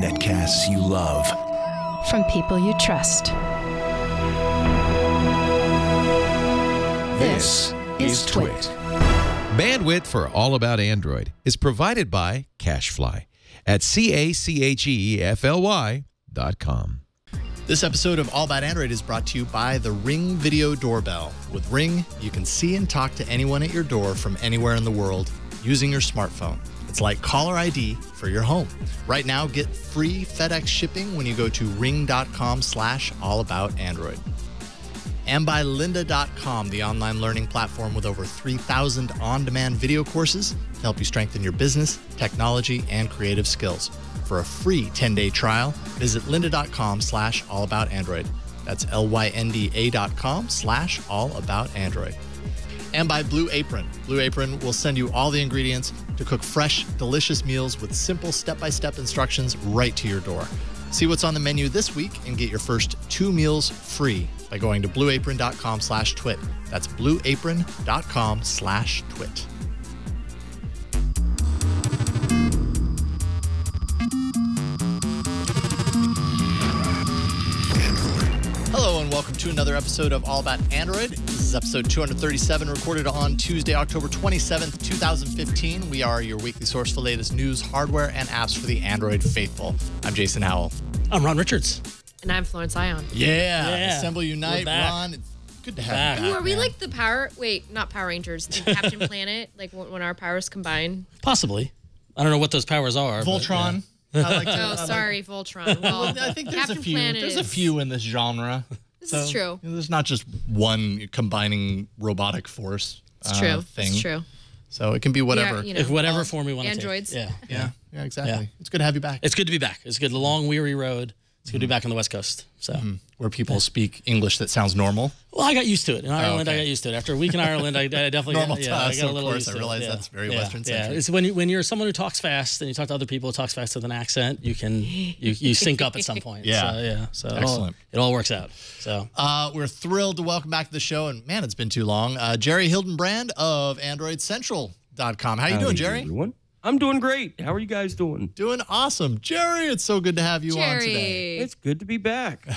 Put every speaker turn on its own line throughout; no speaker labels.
Netcasts you love.
From people you trust.
This is Twit.
Bandwidth for All About Android is provided by CacheFly at CacheFly.com.
This episode of All About Android is brought to you by the Ring Video Doorbell. With Ring, you can see and talk to anyone at your door from anywhere in the world using your smartphone. It's like caller ID for your home. Right now, get free FedEx shipping when you go to ring.com/allaboutandroid. And by Lynda.com, the online learning platform with over 3,000 on-demand video courses to help you strengthen your business, technology, and creative skills. For a free 10-day trial, visit lynda.com/allaboutandroid. That's LYNDA.com/allaboutandroid. And by Blue Apron. Blue Apron will send you all the ingredients to cook fresh, delicious meals with simple step-by-step instructions right to your door. See what's on the menu this week and get your first 2 meals free by going to blueapron.com/twit. That's blueapron.com/twit. Hello and welcome to another episode of All About Android. This is episode 237, recorded on Tuesday, October 27th, 2015. We are your weekly source for the latest news, hardware, and apps for the Android faithful. I'm Jason Howell.
I'm Ron Richards.
And I'm Florence Ion.
Yeah. Assemble Unite, Ron. It's good to have you back.
Ooh, are we like the not Power Rangers, the Captain Planet, like when our powers combine?
Possibly. I don't know what those powers are.
Voltron.
Voltron. Well,
I think there's
Captain
a few.
Planet
There's a few in this genre.
This is true.
There's not just one combining robotic force
It's true.
thing.
It's true.
So it can be whatever.
If whatever form we want to take.
Androids.
Yeah, exactly.
Yeah.
It's good to have you back.
It's good to be back. It's good. The long, weary road. It's good to be back on the West Coast. So
where people speak English that sounds normal.
Well, I got used to it. In Ireland,
okay.
I got used to it. After a week in Ireland, I definitely
normal
got,
to us,
I got a little
of
used
course.
to
I realize
it.
that's very Western-centric.
Yeah, it's when you're someone who talks fast and you talk to other people who talks fast with an accent, you sync up at some point.
Yeah.
So
excellent.
It all works out. So
we're thrilled to welcome back to the show, and man, it's been too long. Jerry Hildenbrand of AndroidCentral.com. How you doing, Jerry?
Everyone? I'm doing great. How are you guys doing?
Doing awesome. Jerry, it's so good to have you on today.
It's good to be back.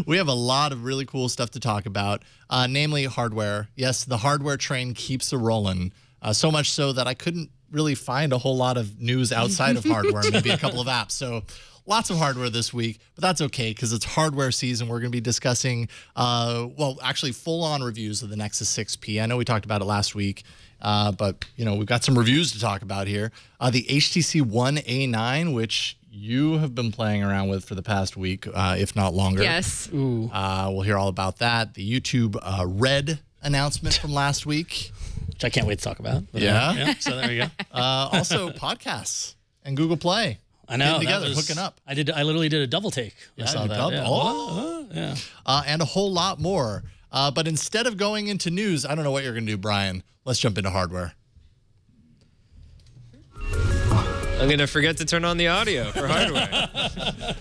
We have a lot of really cool stuff to talk about, namely hardware. Yes, the hardware train keeps a-rolling, so much so that I couldn't really find a whole lot of news outside of hardware, maybe a couple of apps. So lots of hardware this week, but that's okay because it's hardware season. We're going to be discussing, actually full-on reviews of the Nexus 6P. I know we talked about it last week. But, we've got some reviews to talk about here. The HTC One A9, which you have been playing around with for the past week, if not longer.
Yes.
ooh.
We'll hear all about that. The YouTube Red announcement from last week.
Which I can't wait to talk about. But,
Yeah.
So there we go.
Also, podcasts and Google Play.
I know.
Getting together, hooking up.
I literally did a double take. I saw that. Yeah.
And a whole lot more. But instead of going into news, I don't know what you're going to do, Brian. Let's jump into hardware.
I'm going to forget to turn on the audio for hardware.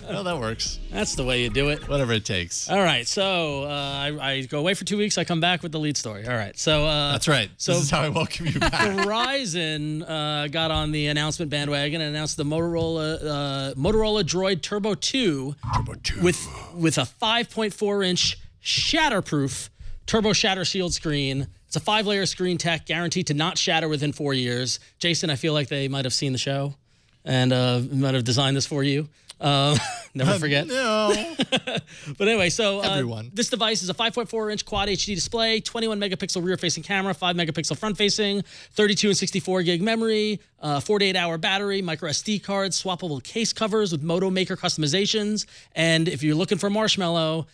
Well, that works.
That's the way you do it.
Whatever it takes.
All right. So I go away for 2 weeks. I come back with the lead story. All right. So
that's right.
So
this is how I welcome you back.
Verizon got on the announcement bandwagon and announced the Motorola Droid Turbo 2, with a 5.4-inch shatterproof turbo shatter shield screen. It's a 5-layer screen tech guaranteed to not shatter within 4 years. Jason, I feel like they might have seen the show and might have designed this for you. Never forget.
No.
But anyway, so
this
device is a 5.4-inch quad HD display, 21-megapixel rear-facing camera, 5-megapixel front-facing, 32 and 64 gig memory, 48-hour battery, micro SD cards, swappable case covers with Moto Maker customizations, and if you're looking for Marshmallow,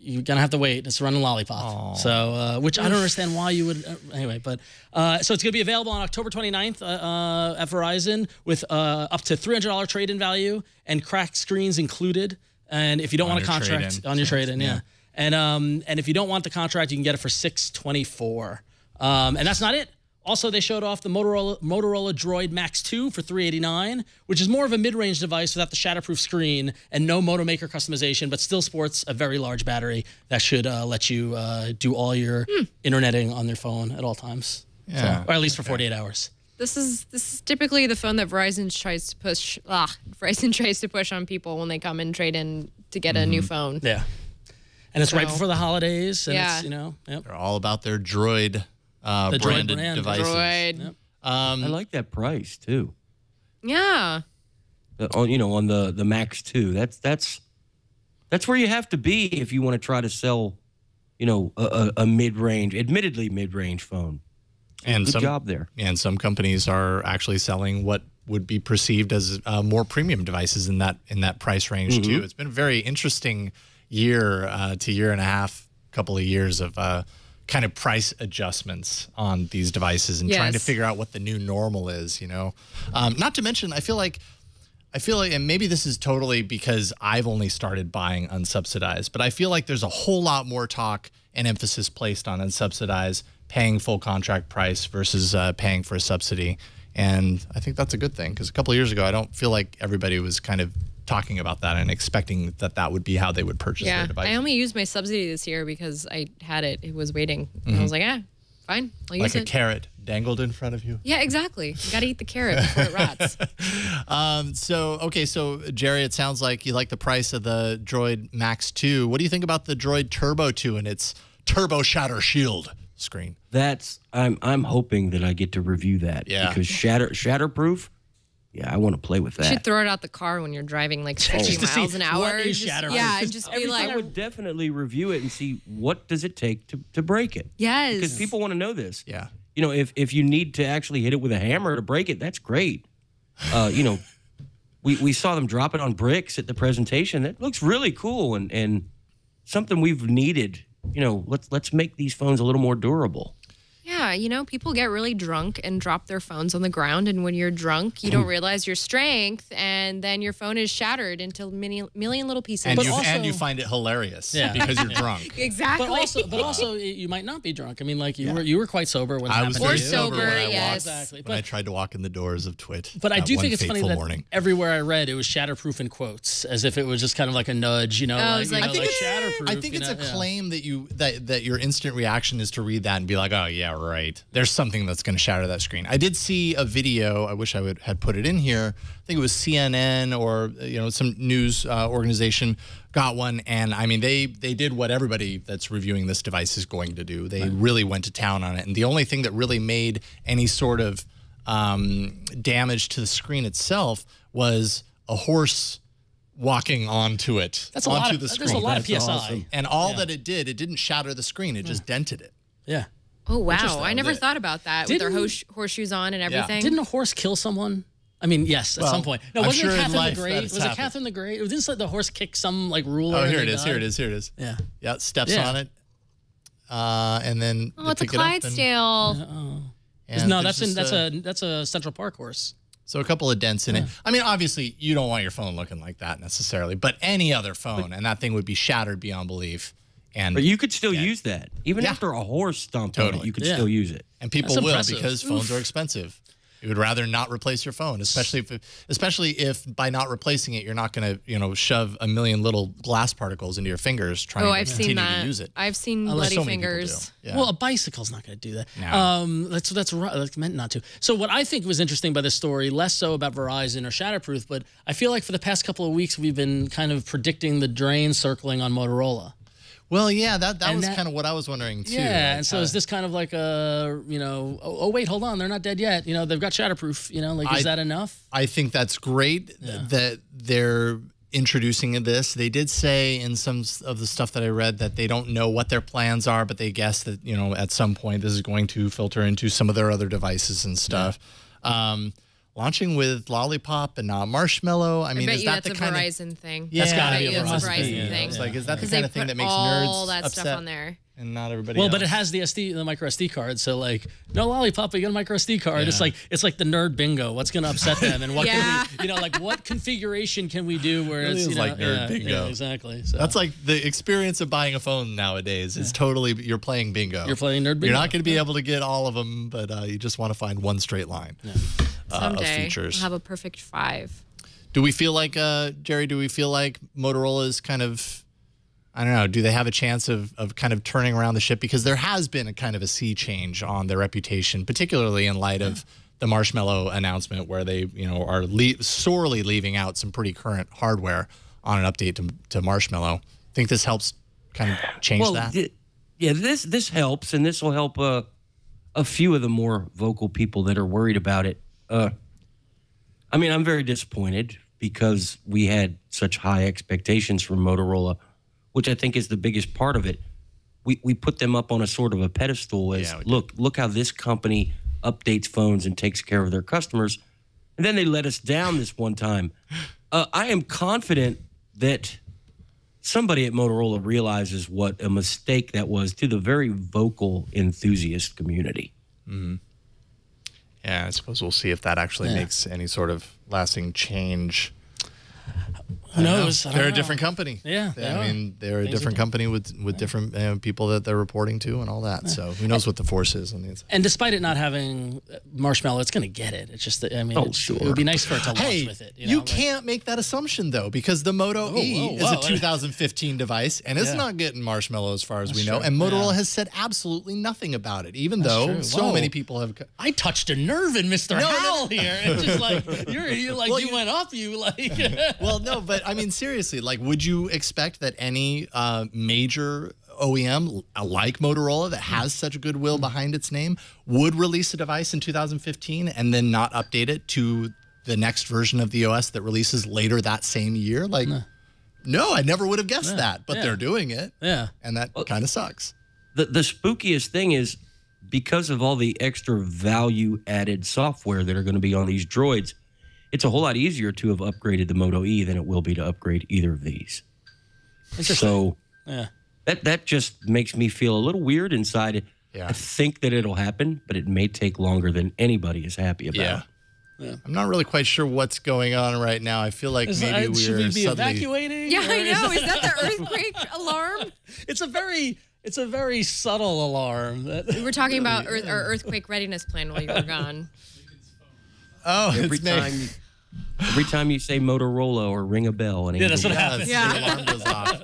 you're going to have to wait. It's running Lollipop.
Aww.
So, which I don't understand why you would. Anyway, but so it's going to be available on October 29th at Verizon with up to $300 trade-in value and cracked screens included. And if you don't want a contract on your trade-in, yeah. And if you don't want the contract, you can get it for $624. And that's not it. Also, they showed off the Motorola Droid Max 2 for $389, which is more of a mid-range device without the shatterproof screen and no Moto Maker customization, but still sports a very large battery that should let you do all your interneting on your phone at all times.
Yeah.
So, or at least for 48 hours.
This is typically the phone that Verizon tries to push. Verizon tries to push on people when they come and trade in to get a new phone.
Yeah. And it's right
So-
before the holidays. And
Yeah.
it's, yep.
They're all about their Droid
The Droid
branded
brand.
devices.
Droid.
Yep.
I like that price too.
Yeah.
On the Max 2. That's where you have to be if you want to try to sell, a mid-range, admittedly mid-range phone.
And
Good
some
job there.
And some companies are actually selling what would be perceived as more premium devices in that price range too. It's been a very interesting year to year and a half, couple of years of kind of price adjustments on these devices and trying to figure out what the new normal is. Not to mention, I feel like, and maybe this is totally because I've only started buying unsubsidized, but I feel like there's a whole lot more talk and emphasis placed on unsubsidized, paying full contract price versus paying for a subsidy. And I think that's a good thing because a couple of years ago, I don't feel like everybody was kind of talking about that and expecting that would be how they would purchase their device.
I only used my subsidy this year because I had it. It was waiting. And I was like, fine, I'll use
Like
it.
a carrot dangled in front of you.
Yeah, exactly. You got to eat the carrot before it rots.
So Jerry, it sounds like you like the price of the Droid Max 2. What do you think about the Droid Turbo 2 and its Turbo Shatter Shield screen?
I'm hoping that I get to review that.
Yeah.
Because shatterproof. Yeah, I want to play with
You
that.
should throw it out the car when you're driving like 50
Just to see
miles an hour.
what is
Just-
shatterproof.
Yeah, and just be
I
like,
would definitely review it and see what does it take to break it.
yes.
Because people want to know this.
Yeah.
If you need to actually hit it with a hammer to break it, that's great. We saw them drop it on bricks at the presentation. That looks really cool and something we've needed. Let's make these phones a little more durable.
Yeah, people get really drunk and drop their phones on the ground. And when you're drunk, you don't realize your strength. And then your phone is shattered into a million little pieces.
And you find it hilarious because you're drunk.
Exactly.
But also, you might not be drunk. I mean, like you were quite sober when it
I
happened.
was
to
very
you.
sober when I
yes.
walked,
Exactly.
when I tried to walk in the doors of Twit.
But I do think it's funny that
morning.
everywhere I read, it was shatterproof in quotes, as if it was just kind of like a nudge,
I was like,
like shatterproof.
I think it's a claim that your instant reaction is to read that and be like, oh yeah, right. There's something that's going to shatter that screen. I did see a video. I wish I had put it in here. I think it was CNN or some news organization got one, and I mean they did what everybody that's reviewing this device is going to do. They really went to town on it, and the only thing that really made any sort of damage to the screen itself was a horse walking onto it.
That's a
onto
lot of,
the screen.
there's a lot of
That's
PSI.
awesome.
And all that it didn't shatter the screen. It just dented it.
Yeah.
Oh, wow.
Interesting.
I never thought about that with their
Didn't-
horseshoes on and everything.
Didn't a horse kill someone? I mean, yes, at
Well,
some point. No,
I'm
wasn't
sure
it
in
Catherine
life
the
that
Great?
has
Was it
happened.
Catherine the Great? Didn't the horse kick some ruler?
Oh,
and
here
they
it is.
died?
Here it is. Here it is.
Yeah.
Yeah, steps
Yeah.
on it. And then
Oh,
they
it's a
pick it up and-
Clydesdale.
and
No,
there's just
that's a Central Park horse.
So a couple of dents in it. I mean, obviously, you don't want your phone looking like that necessarily, but any other phone, and that thing would be shattered beyond belief. And
But you could still use that. Even
Yeah.
after a horse stomped on
Totally.
it, you could
Yeah.
still use it.
and people
That's
will
impressive.
because phones are expensive. You would rather not replace your phone, especially if by not replacing it, you're not going to shove a million little glass particles into your fingers trying
Oh,
to
I've
continue
seen that.
to use it.
I've seen
Unless
bloody
so many people
fingers.
do. Yeah.
Well, a bicycle's not going to do that.
No.
That's right. That's meant not to. So what I think was interesting by this story, less so about Verizon or Shatterproof, but I feel like for the past couple of weeks we've been kind of predicting the drain circling on Motorola.
Well, yeah, that was
that-
kind of what I was wondering too.
Yeah,
like,
and so is this kind of like a, oh wait, hold on, they're not dead yet. They've got Shatterproof. Is that enough?
I think that's great that they're introducing this. They did say in some of the stuff that I read that they don't know what their plans are, but they guess that, at some point this is going to filter into some of their other devices and stuff. Launching with Lollipop and not Marshmallow. I mean,
bet
is
you
that
that's
the
a
kind of
Verizon thing.
Yeah,
That's gotta
I
be
bet
a
you it's a
Verizon
Verizon
thing.
thing.
It's like, is that the
Because
kind
they
of thing
put
that makes
all
nerds
that
upset
stuff on there.
and not everybody
Well,
else?
but it has the micro SD card, so like no Lollipop, but you get a micro SD card.
Yeah.
It's like the nerd bingo. What's going to upset them, and what
Yeah.
can we, what configuration can we do where
Really
it's
is like nerd bingo.
Yeah, exactly. So
That's like the experience of buying a phone nowadays. Is totally you're playing bingo.
You're playing nerd bingo.
You're not going to be able to get all of them, but you just want to find one straight line of
Someday
features.
we'll have a perfect 5.
Do we feel like, Jerry, Motorola is kind of, I don't know, do they have a chance of kind of turning around the ship? Because there has been a kind of a sea change on their reputation, particularly in light of the Marshmallow announcement where they, are sorely leaving out some pretty current hardware on an update to Marshmallow. Think this helps kind of change that?
Yeah, this helps, and this will help a few of the more vocal people that are worried about it. I mean, I'm very disappointed because we had such high expectations from Motorola, which I think is the biggest part of it. We put them up on a sort of a pedestal as, look how this company updates phones and takes care of their customers. And then they let us down this one time. I am confident that somebody at Motorola realizes what a mistake that was to the very vocal enthusiast community.
Mm-hmm. Yeah, I suppose we'll see if that actually makes any sort of lasting change.
Who knows?
They're a different company.
Yeah,
they're a different company with different people that they're reporting to and all that. So who knows what the force is on the inside.
And despite it not having Marshmallow, it's going to get it. It's just that, I mean, it would be nice for it to launch with it.
You can't make that assumption, though, because the Moto E is a 2015 device, and it's not getting Marshmallow as far as we know. And Motorola has said absolutely nothing about it, even though so many people have...
I touched a nerve in Mr. Howell here. It's just like, you're like, you went up,
Well, no, but I mean, seriously, like, would you expect that any major OEM like Motorola that has such goodwill behind its name would release a device in 2015 and then not update it to the next version of the OS that releases later that same year? Like, no, I never would have guessed that, but they're doing it.
Yeah.
And that kind of sucks.
The spookiest thing is because of all the extra value-added software that are going to be on these droids, it's a whole lot easier to have upgraded the Moto E than it will be to upgrade either of these. So that just makes me feel a little weird inside. Yeah. I think that it'll happen, but it may take longer than anybody is happy about.
Yeah. I'm not really quite sure what's going on right now. I feel like maybe
should we be
suddenly...
I
evacuating?
know. Is that the earthquake alarm?
It's a very subtle alarm.
We were talking about our earthquake readiness plan while you were gone.
Oh,
every time you say Motorola or ring a bell, and
that's what happens.
Yeah.
The alarm goes off.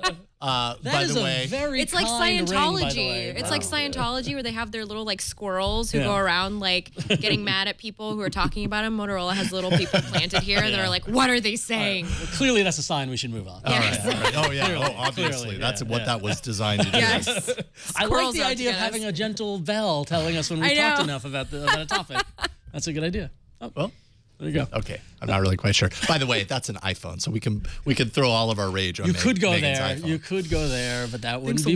By the way,
it's like Scientology. It's like Scientology where they have their little like squirrels who go around like getting mad at people who are talking about them. Motorola has little people planted here that are like, what are they saying?
Well, clearly, that's a sign we should move on.
All right. Oh yeah. Obviously, that's what that was designed to do.
Yes.
I like the idea of having a gentle bell telling us when we've talked enough about a topic. That's a good idea. Oh, well, there you go.
Okay, I'm not really quite sure. By the way, that's an iPhone, so we can throw all of our rage on.
You could go
Megan's
there.
iPhone.
You could go there, but that wouldn't be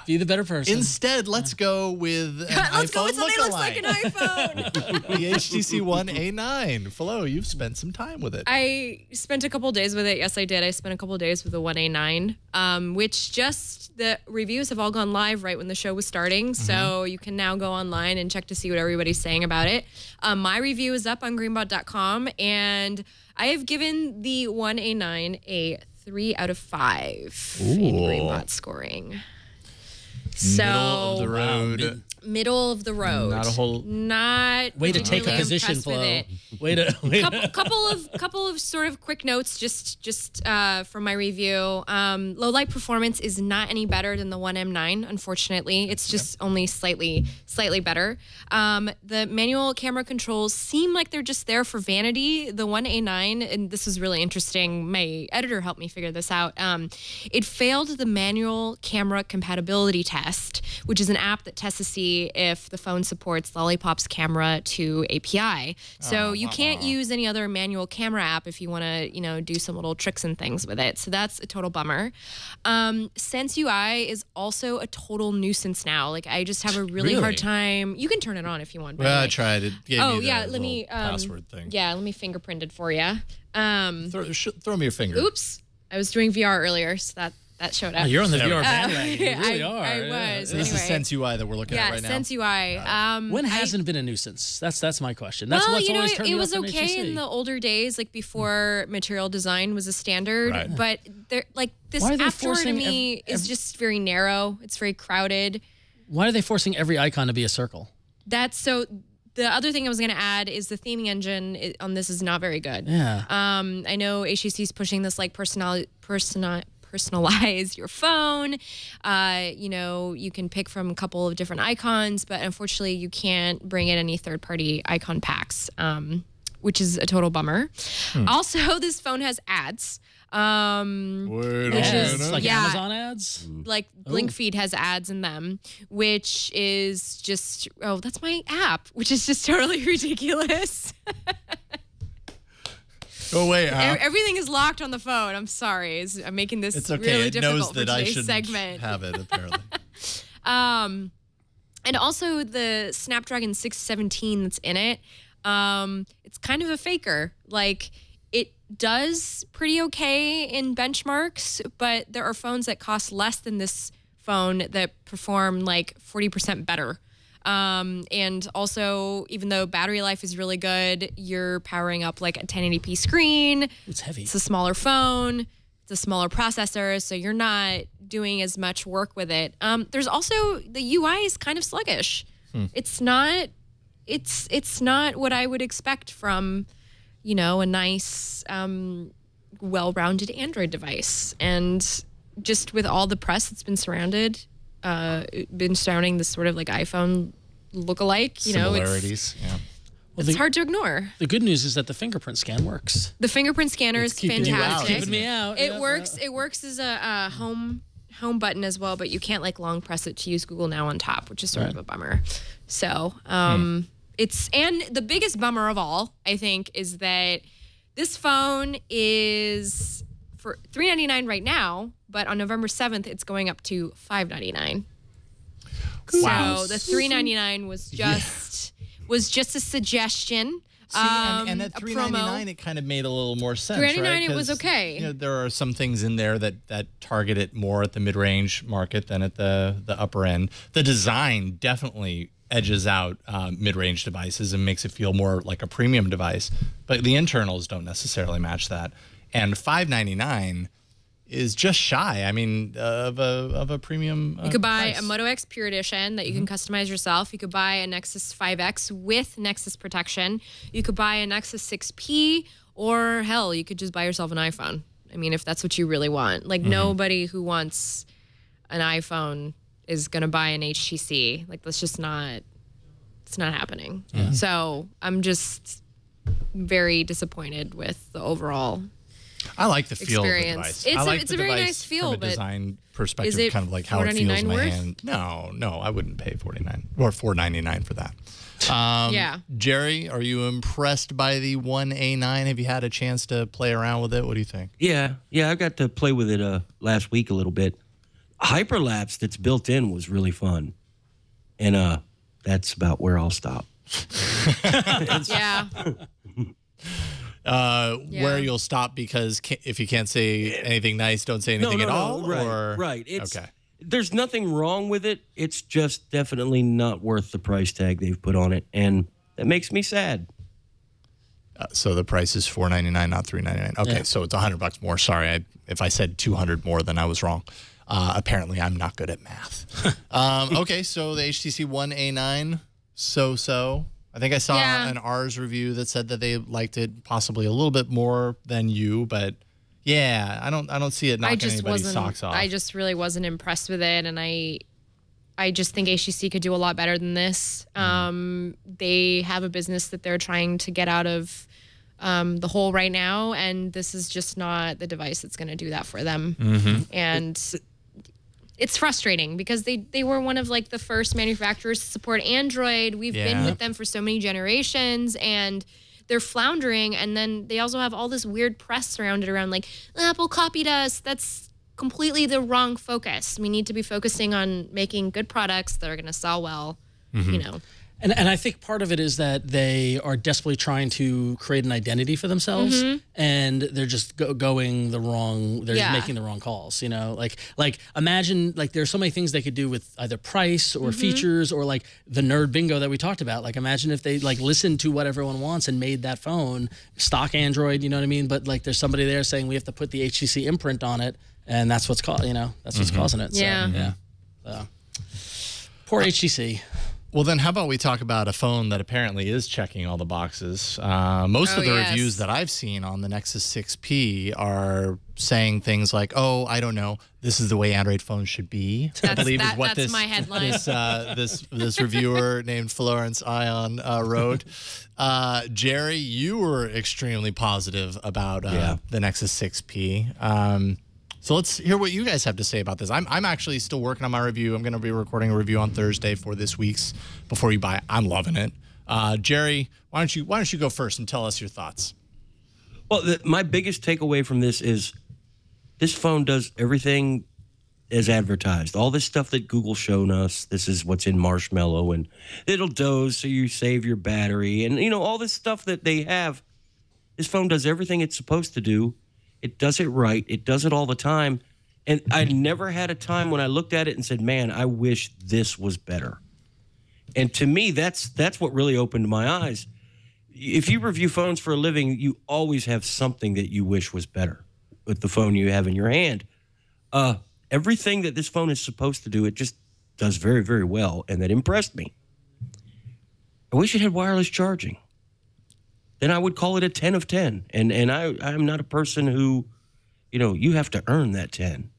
be the better person.
Instead, let's go with an
let's go with something that looks
lookalike.
like an iPhone.
The HTC One A9. Flo, you've spent some time with it.
I spent a couple days with it. Yes, I did. I spent a couple days with the One A9, which the reviews have all gone live right when the show was starting. So you can now go online and check to see what everybody's saying about it. My review is up on greenbot.com, and I have given the One A9 a 3 out of 5 in Greenbot scoring. So
middle of the road.
Middle of the road.
Not a whole.
Not.
Way to take a position, Flo. Way to.
Couple of sort of quick notes, just from my review. Low light performance is not any better than the One M9. Unfortunately, it's just only slightly better. The manual camera controls seem like they're just there for vanity. The One A9, and this is really interesting. My editor helped me figure this out. It failed the manual camera compatibility test, which is an app that tests to see if the phone supports Lollipop's camera to API. So you can't use any other manual camera app if you want to, do some little tricks and things with it. So that's a total bummer. Sense UI is also a total nuisance now. Like I just have a really hard time. You can turn it on if you want.
Well, I tried it.
Let me
password thing.
Yeah, let me fingerprint it for you.
Throw me your finger.
Oops, I was doing VR earlier, so that showed up.
Oh, you're on the VR bandwagon. You really are.
I was.
So this is Sense UI that we're looking at right now.
Yeah, Sense UI.
When hasn't been a nuisance? That's my question. That's what's always turned me off from HTC.
It was okay in the older days, like before material design was a standard. Right. But this App Store to me is just very narrow. It's very crowded.
Why are they forcing every icon to be a circle?
The other thing I was going to add is the theming engine on this is not very good.
Yeah.
I know HTC's pushing this like personalization personalize your phone. You know, you can pick from a couple of different icons, but unfortunately you can't bring in any third-party icon packs, which is a total bummer. Also, this phone has ads.
Which is like Amazon ads?
Like Blink Feed has ads in them, which is just, oh, that's my app, which is just totally ridiculous.
Go away, app.
Everything is locked on the phone. I'm sorry. I'm making this
It's okay.
really
It
difficult
knows
for
that I
today's
should
segment.
have it, apparently.
And also the Snapdragon 617 that's in it, it's kind of a faker. Like, it does pretty okay in benchmarks, but there are phones that cost less than this phone that perform like 40% better. And also, even though battery life is really good, you're powering up like a 1080p screen.
It's heavy.
It's a smaller phone. It's a smaller processor, so you're not doing as much work with it. There's also, the UI is kind of sluggish. It's not what I would expect from, you know, a nice, well-rounded Android device. And just with all the press that's been surrounding this sort of like iPhone lookalike, you know,
Similarities,
it's hard to ignore.
The good news is that the fingerprint scan works.
The fingerprint scanner is fantastic.
Keeping me out.
It works. It works as a home button as well, but you can't like long press it to use Google Now on top, which is sort of a bummer. So it's, and the biggest bummer of all, I think, is that this phone is for $399 right now, but on November 7th, it's going up to $599.
Wow.
So the $399 was just a suggestion.
See, and at
a
$399,
promo.
it kind of made a little more sense.
$399,
right?
it was
'Cause,
okay.
You know, there are some things in there that target it more at the mid-range market than at the upper end. The design definitely edges out mid-range devices and makes it feel more like a premium device, but the internals don't necessarily match that. And $599 is just shy, I mean, of a premium
You could buy
price.
a Moto X Pure Edition that you can customize yourself. You could buy a Nexus 5X with Nexus protection. You could buy a Nexus 6P, or hell, you could just buy yourself an iPhone. I mean, if that's what you really want. Like, nobody who wants an iPhone is going to buy an HTC. Like, that's just not, it's not happening. So I'm just very disappointed with the overall
I like the feel
experience.
of the device. I like
It's
the
a very
device
nice feel,
from a
but
design perspective,
is it
kind of like how it feels in my
$499 worth?
hand. No, I wouldn't pay $49 or $499 for that.
Yeah.
Jerry, are you impressed by the One A9? Have you had a chance to play around with it? What do you think?
Yeah, I got to play with it last week a little bit. Hyperlapse that's built in was really fun, and that's about where I'll stop.
yeah.
Where you'll stop because if you can't say anything nice, don't say anything at all?
Right,
or?
right. It's,
okay.
There's nothing wrong with it. It's just definitely not worth the price tag they've put on it, and that makes me sad.
So the price is $499, not $399. Okay, so it's $100 more. Sorry, if I said $200 more, then I was wrong. Apparently, I'm not good at math. Okay, so the HTC One A9, so. I think I saw an R's review that said that they liked it possibly a little bit more than you, but yeah, I don't see it knocking anybody's socks off.
I just really wasn't impressed with it, and I just think HTC could do a lot better than this. They have a business that they're trying to get out of the hole right now, and this is just not the device that's going to do that for them. And it's frustrating because they were one of like the first manufacturers to support Android. We've been with them for so many generations, and they're floundering. And then they also have all this weird press surrounded around like, Apple copied us. That's completely the wrong focus. We need to be focusing on making good products that are going to sell well, you know.
And I think part of it is that they are desperately trying to create an identity for themselves, and they're just going the wrong. They're just making the wrong calls. You know, like imagine like there's so many things they could do with either price or features or like the nerd bingo that we talked about. Like imagine if they like listened to what everyone wants and made that phone stock Android. You know what I mean? But like there's somebody there saying we have to put the HTC imprint on it, and that's what's that's what's causing it. So,
Yeah.
So, poor HTC.
Well, then how about we talk about a phone that apparently is checking all the boxes? Most of the reviews that I've seen on the Nexus 6P are saying things like, "Oh, I don't know, this is the way Android phones should be." I believe is what
that's my headline.
This reviewer named Florence Ion wrote. Jerry, you were extremely positive about the Nexus 6P. So let's hear what you guys have to say about this. I'm actually still working on my review. I'm going to be recording a review on Thursday for this week's Before You Buy. I'm loving it. Jerry, why don't you go first and tell us your thoughts?
Well, my biggest takeaway from this is this phone does everything as advertised. All this stuff that Google's shown us, this is what's in Marshmallow, and it'll doze so you save your battery. And, you know, all this stuff that they have, this phone does everything it's supposed to do. It does it right. It does it all the time. And I never had a time when I looked at it and said, man, I wish this was better. And to me, that's what really opened my eyes. If you review phones for a living, you always have something that you wish was better with the phone you have in your hand. Everything that this phone is supposed to do, it just does very, very well. And that impressed me. I wish it had wireless charging. Then I would call it a 10 of 10. And I'm not a person who, you know, you have to earn that 10.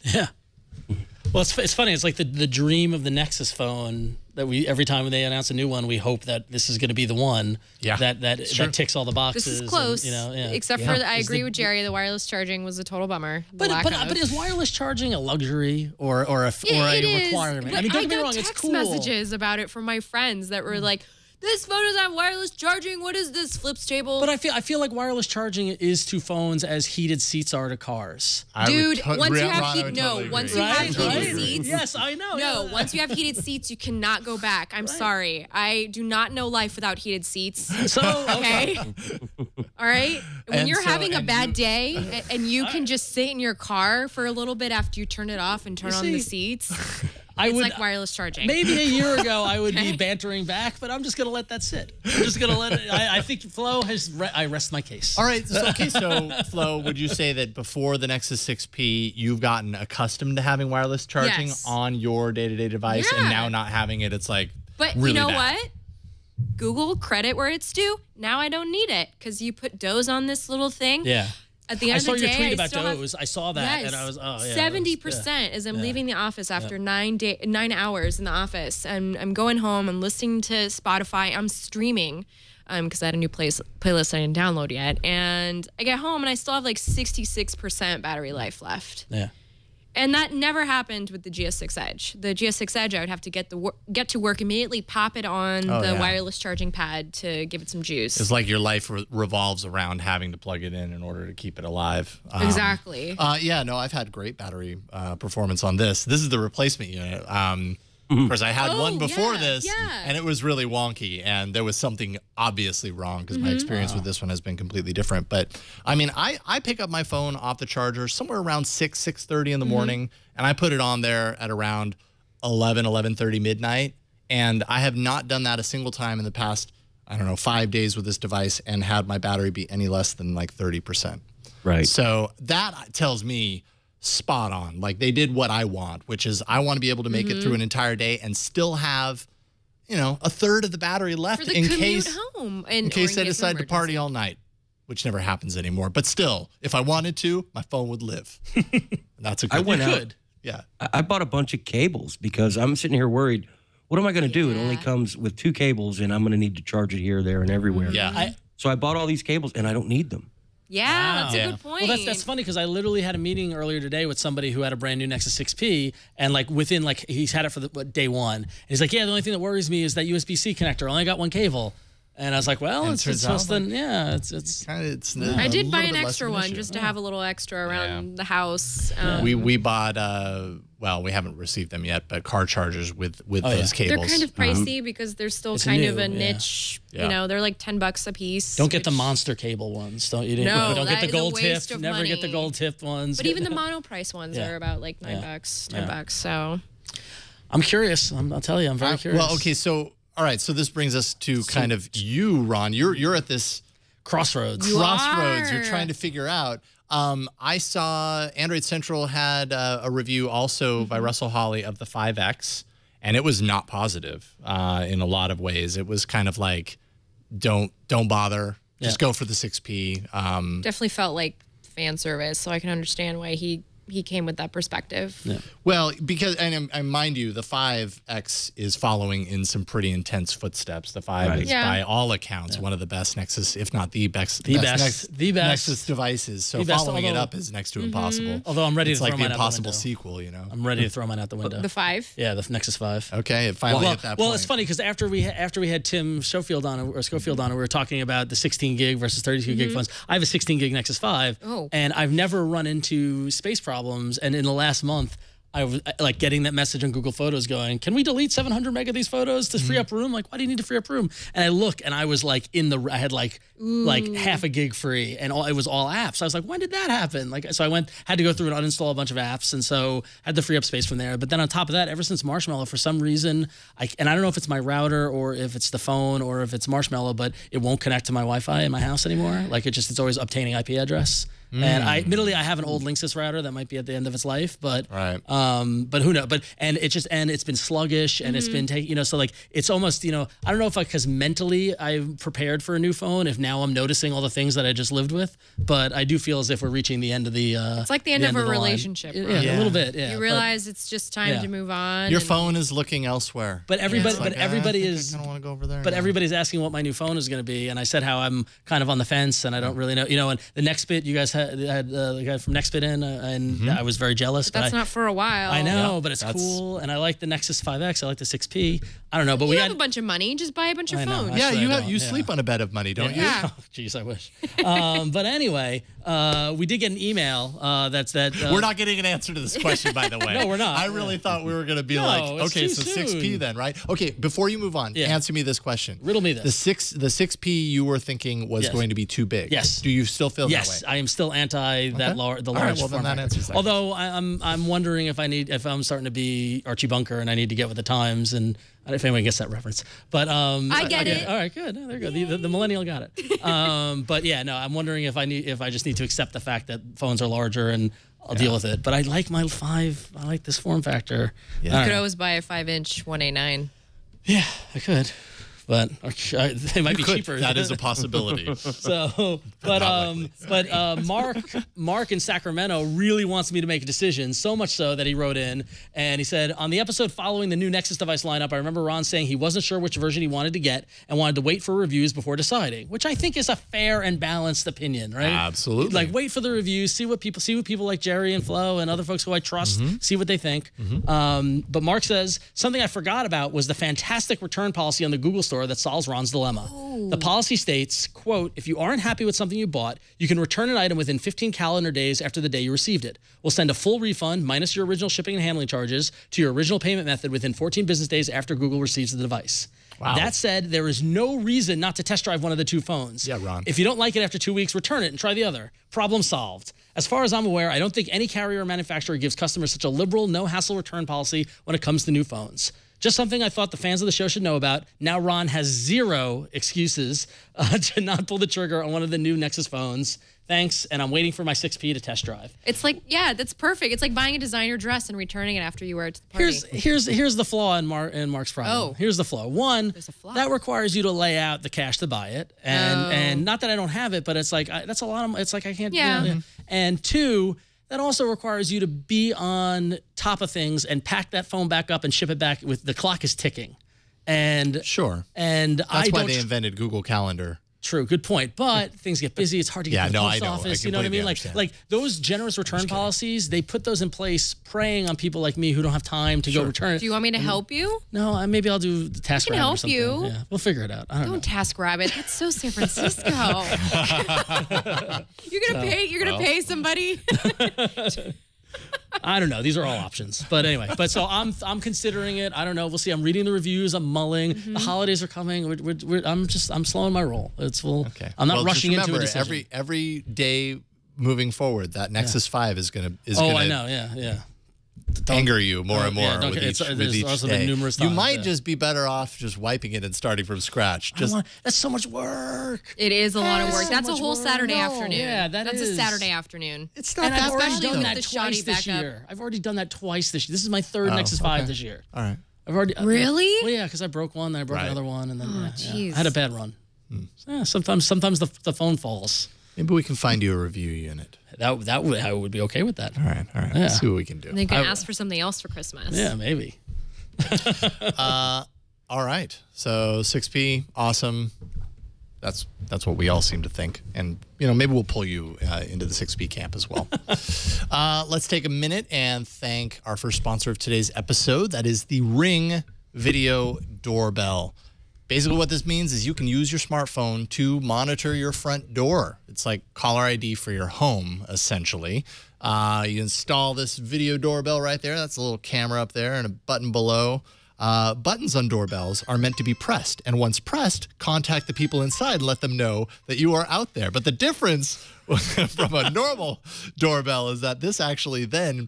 Yeah. Well, it's funny. It's like the dream of the Nexus phone that every time they announce a new one, we hope that this is going to be the one that ticks all the boxes.
This is close,
and,
except for I agree with Jerry. The wireless charging was a total bummer.
But is wireless charging a luxury or a requirement?
But
I mean, don't get me wrong,
got
it's
text
cool.
messages about it from my friends that were like, "This phone doesn't have wireless charging. What is this, flips table?"
But I feel like wireless charging is to phones as heated seats are to cars.
Dude, once you have heated seats.
Yes, I know.
No, once you have heated seats, you cannot go back. I'm sorry. I do not know life without heated seats.
So
okay. All right. When you're having a bad day and you can just sit in your car for a little bit after you turn it off and turn on the seats. It's like wireless charging.
Maybe a year ago I would be bantering back, but I'm just going to let that sit. I'm just going to let it. I think Flo I rest my case.
All right. So Flo, would you say that before the Nexus 6P, you've gotten accustomed to having wireless charging on your day-to-day device, and now not having it, it's like really
you know
bad.
what? Google, credit where it's due. Now I don't need it because you put doze on this little thing.
Yeah.
At the end
I saw
of the
your
day,
tweet about Doze. I saw that, and I was,
70% as I'm leaving the office after 9 hours in the office, and I'm going home and listening to Spotify. I'm streaming because I had a new playlist I didn't download yet, and I get home and I still have like 66% battery life left.
Yeah.
And that never happened with the GS6 Edge. The GS6 Edge, I would have to get to work immediately, pop it on the wireless charging pad to give it some juice.
It's like your life revolves around having to plug it in order to keep it alive.
Exactly.
I've had great battery performance on this. This is the replacement unit. Of course, I had one before this, and it was really wonky, and there was something obviously wrong because my experience with this one has been completely different. But, I mean, I pick up my phone off the charger somewhere around 6:30 in the morning, and I put it on there at around 11:30 midnight, and I have not done that a single time in the past, 5 days with this device and had my battery be any less than like 30%.
Right.
So that tells me spot on. Like they did what I want, which is I want to be able to make it through an entire day and still have, a third of the battery left
for the
in
commute
case
home
in case I decide to party all night, which never happens anymore. But still, if I wanted to, my phone would live. That's a good.
I went out.
Yeah.
I bought a bunch of cables because I'm sitting here worried. What am I going to do? It only comes with 2 cables, and I'm going to need to charge it here, there, and everywhere.
Yeah.
So I bought all these cables, and I don't need them.
Yeah, that's a good point.
Well, that's funny because I literally had a meeting earlier today with somebody who had a brand new Nexus 6P, and he's had it for day one. And he's like, the only thing that worries me is that USB-C connector. I only got 1 cable. And I was like, well, it's supposed to,
I did buy an extra one just to have a little extra around the house.
We bought, we haven't received them yet, but car chargers with those cables.
They're kind of pricey because they're still kind of a niche.
Yeah.
They're like $10 a piece.
Don't get the monster cable ones. Don't get the gold tip. Never get the gold tip ones.
But even the mono price ones are about like $9, $10. So
I'm curious. I'll tell you, I'm very curious.
Well, okay, so. All right, so this brings us to kind of you, Ron. You're at this
crossroads.
You're
trying to figure out. I saw Android Central had a review also by Russell Hawley of the 5X, and it was not positive in a lot of ways. It was kind of like, don't bother, just go for the 6P.
Definitely felt like fan service, so I can understand why he came with that perspective.
Yeah.
Well, because, and mind you, the 5X is following in some pretty intense footsteps. The 5 is, by all accounts, one of the best Nexus, if not the best Nexus devices. So following it up is next to impossible.
Although I'm ready to throw
mine out the window. It's like the impossible sequel, you know?
I'm ready to throw mine out the window.
The 5?
Yeah, the Nexus 5.
Okay, it finally hit that point.
Well, it's funny because after we had Tim Schofield on, we were talking about the 16 gig versus 32 gig phones. I have a 16 gig Nexus 5, and I've never run into space problems. And in the last month, I was like getting that message on Google Photos going, can we delete 700 meg of these photos to free up room? Like, why do you need to free up room? And I look, and I was like I had like half a gig free, and it was all apps. I was like, when did that happen? Like, so I had to go through and uninstall a bunch of apps, and so had to free up space from there. But then on top of that, ever since Marshmallow, for some reason, and I don't know if it's my router or if it's the phone or if it's Marshmallow, but it won't connect to my Wi-Fi in my house anymore. Like, it's always obtaining IP address. And admittedly, I have an old Linksys router that might be at the end of its life, but who knows? It's been sluggish, and it's been so like it's almost I don't know if because mentally I'm prepared for a new phone. If now I'm noticing all the things that I just lived with, but I do feel as if we're reaching the end of the.
It's like the end of a relationship.
Yeah, a little bit. Yeah,
you realize it's just time to move on.
Your phone is looking elsewhere.
But everybody is.
I don't want to go over there.
But everybody's asking what my new phone is going to be, and I said how I'm kind of on the fence, and I don't really know. And the next bit you guys had the guy from Nextbit in, and I was very jealous.
But that's not for a while.
I know, but it's cool, and I like the Nexus 5X. I like the 6P. I don't know, but we
have a bunch of money. Just buy a bunch of phones.
Yeah, you sleep on a bed of money, don't you?
Yeah.
Jeez, I wish. But anyway, we did get an email.
We're not getting an answer to this question, by the way.
No, we're not.
I really thought we were going to be okay, so 6P then, right? Okay, before you move on, answer me this question.
Riddle me this.
The 6P you were thinking was going to be too big.
Yes.
Do you still feel that way?
Yes, I am still anti the large
well, then that answers that.
Although I'm wondering if I'm starting to be Archie Bunker and I need to get with the times, and if anyone gets that reference. But
I get it.
All right, good. There you go. The millennial got it. But yeah, no, I'm wondering if I just need to accept the fact that phones are larger and I'll deal with it. But I like my 5. I like this form factor.
Yeah. You could always buy a 5-inch One A9.
Yeah, I could. But they might be cheaper.
That is a possibility.
So, Mark in Sacramento really wants me to make a decision, so much so that he wrote in and he said, on the episode following the new Nexus device lineup, I remember Ron saying he wasn't sure which version he wanted to get and wanted to wait for reviews before deciding, which I think is a fair and balanced opinion, right?
Absolutely.
Like, wait for the reviews, see what people like Jerry and Flo and other folks who I trust, see what they think. But Mark says, something I forgot about was the fantastic return policy on the Google Store that solves Ron's dilemma. The policy states, quote, if you aren't happy with something you bought, you can return an item within 15 calendar days after the day you received it. We'll send a full refund minus your original shipping and handling charges to your original payment method within 14 business days after Google receives the device. Wow. That said, there is no reason not to test drive one of the two phones.
Yeah, Ron.
If you don't like it after 2 weeks, return it and try the other. Problem solved. As far as I'm aware, I don't think any carrier or manufacturer gives customers such a liberal, no-hassle return policy when it comes to new phones. Just something I thought the fans of the show should know about. Now Ron has 0 excuses to not pull the trigger on one of the new Nexus phones. Thanks, and I'm waiting for my 6P to test drive.
It's like, yeah, that's perfect. It's like buying a designer dress and returning it after you wear it to the party.
Here's the flaw in Mark's problem.
Oh.
Here's the flaw. One,
There's a flaw.
that requires you to lay out the cash to buy it, and not that I don't have it, but it's like that's a lot of. It's like I can't.
Yeah.
And 2. That also requires you to be on top of things and pack that phone back up and ship it back with the clock is ticking. And
sure.
And
that's why they invented Google Calendar.
True, good point. But things get busy. It's hard to get to the post office. You know what I mean? Like those generous return policies, they put those in place preying on people like me who don't have time to go return it.
Do you want me to help you?
No, maybe I'll do the task rabbit or something.
I can help you.
Yeah, we'll figure it out. I don't know.
Task rabbit. That's so San Francisco. You're gonna pay somebody.
I don't know. These are all options. But anyway, so I'm considering it. I don't know. We'll see. I'm reading the reviews. I'm mulling. The holidays are coming. I'm slowing my roll.
Okay.
I'm not rushing into a decision.
Every day moving forward, that Nexus 5 is gonna
I know. Yeah.
Anger you more and more with each day.
Numerous times,
you might just be better off just wiping it and starting from scratch.
That's so much work.
It is a lot of work. That's a whole Saturday afternoon.
Yeah,
that's a Saturday afternoon.
It's not
and
that
I've already
especially
done
with
that
the
twice
shoddy
this
backup.
year. I've already done that twice this year. This is my 3rd Nexus 5 this year.
All right.
I've already
Really?
Well, yeah, because I broke one, then I broke
Right.
another one, and then
jeez.
I had a bad run. So, yeah, sometimes the phone falls.
Maybe we can find you a review unit.
That would I would be okay with that.
All right.
Yeah.
Let's see what we can do.
And they can ask for something else for Christmas.
Yeah, maybe.
All right. So 6P, awesome. That's what we all seem to think. And, maybe we'll pull you into the 6P camp as well. Let's take a minute and thank our first sponsor of today's episode. That is the Ring Video Doorbell. Basically what this means is you can use your smartphone to monitor your front door. It's like caller ID for your home, essentially. You install this video doorbell right there. That's a little camera up there and a button below. Buttons on doorbells are meant to be pressed. And once pressed, contact the people inside and let them know that you are out there. But the difference from a normal doorbell is that this actually then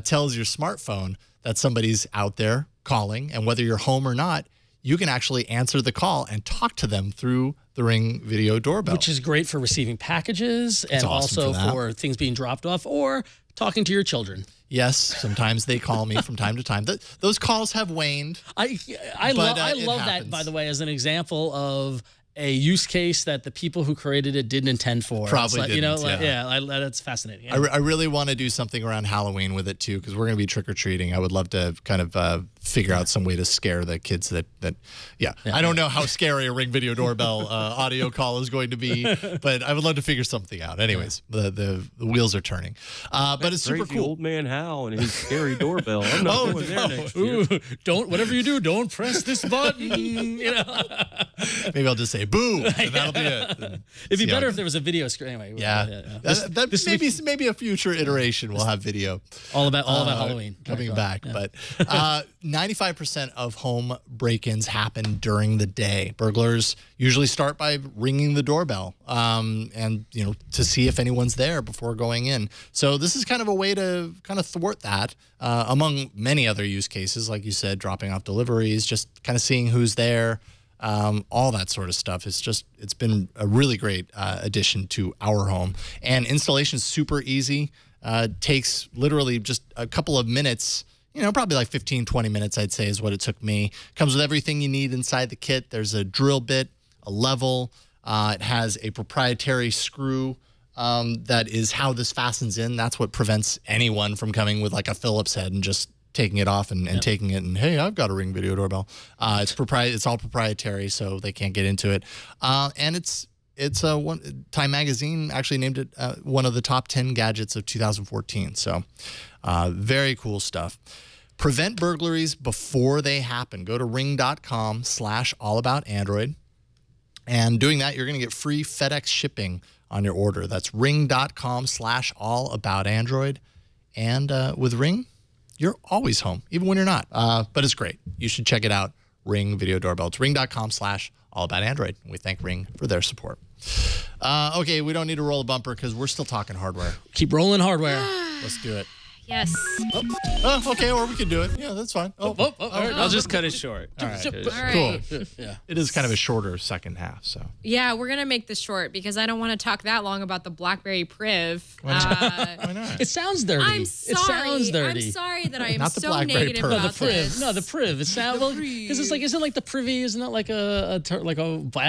tells your smartphone that somebody's out there calling. And whether you're home or not, you can actually answer the call and talk to them through the Ring Video Doorbell.
Which is great for receiving packages and
awesome
also
for
things being dropped off or talking to your children.
Yes, sometimes they call me from time to time. Those calls have waned.
I love that, by the way, as an example of a use case that the people who created it didn't intend for.
Probably didn't,
that's fascinating.
I really want to do something around Halloween with it too, because we're going to be trick-or-treating. I would love to kind of figure out some way to scare the kids that I don't know how scary a Ring Video Doorbell audio call is going to be, but I would love to figure something out. Anyways, the wheels are turning. But it's super cool.
Old man Howell and his scary doorbell. I'm not going there next year.
Whatever you do, don't press this button.
Maybe I'll just say boo, and that'll be it.
It'd be better if there was a video screen. Anyway,
Maybe a future iteration will have video.
All about Halloween
coming back. But 95% of home break-ins happen during the day. Burglars usually start by ringing the doorbell, and to see if anyone's there before going in. So this is kind of a way to kind of thwart that, among many other use cases, like you said, dropping off deliveries, just kind of seeing who's there. All that sort of stuff. It's been a really great addition to our home. And installation's super easy. Takes literally just a couple of minutes, probably like 15, 20 minutes, I'd say, is what it took me. Comes with everything you need inside the kit. There's a drill bit, a level. It has a proprietary screw that is how this fastens in. That's what prevents anyone from coming with like a Phillips head and just taking it off and taking it and, hey, I've got a Ring Video Doorbell. It's all proprietary, so they can't get into it. And it's Time Magazine actually named it one of the top 10 gadgets of 2014. So very cool stuff. Prevent burglaries before they happen. Go to ring.com/allaboutandroid. And doing that, you're going to get free FedEx shipping on your order. That's ring.com/allaboutandroid. And with Ring, you're always home, even when you're not. But it's great. You should check it out, Ring Video Doorbell. It's ring.com/allaboutandroid. We thank Ring for their support. Okay, we don't need to roll a bumper because we're still talking hardware.
Keep rolling hardware.
Let's do it.
Yes.
Okay, or we can do it. Yeah, that's fine.
All right, I'll just cut it short.
All right.
All right.
Cool. Yeah. It is kind of a shorter second half, so.
Yeah, we're going to make this short because I don't want to talk that long about the Blackberry Priv.
Why not?
It sounds dirty.
I'm sorry.
It sounds dirty.
I'm sorry that I am
Not the
so
Blackberry
negative
Priv.
about this.
No, the Priv. It sounds because it's like, isn't like the Privy? Isn't that like a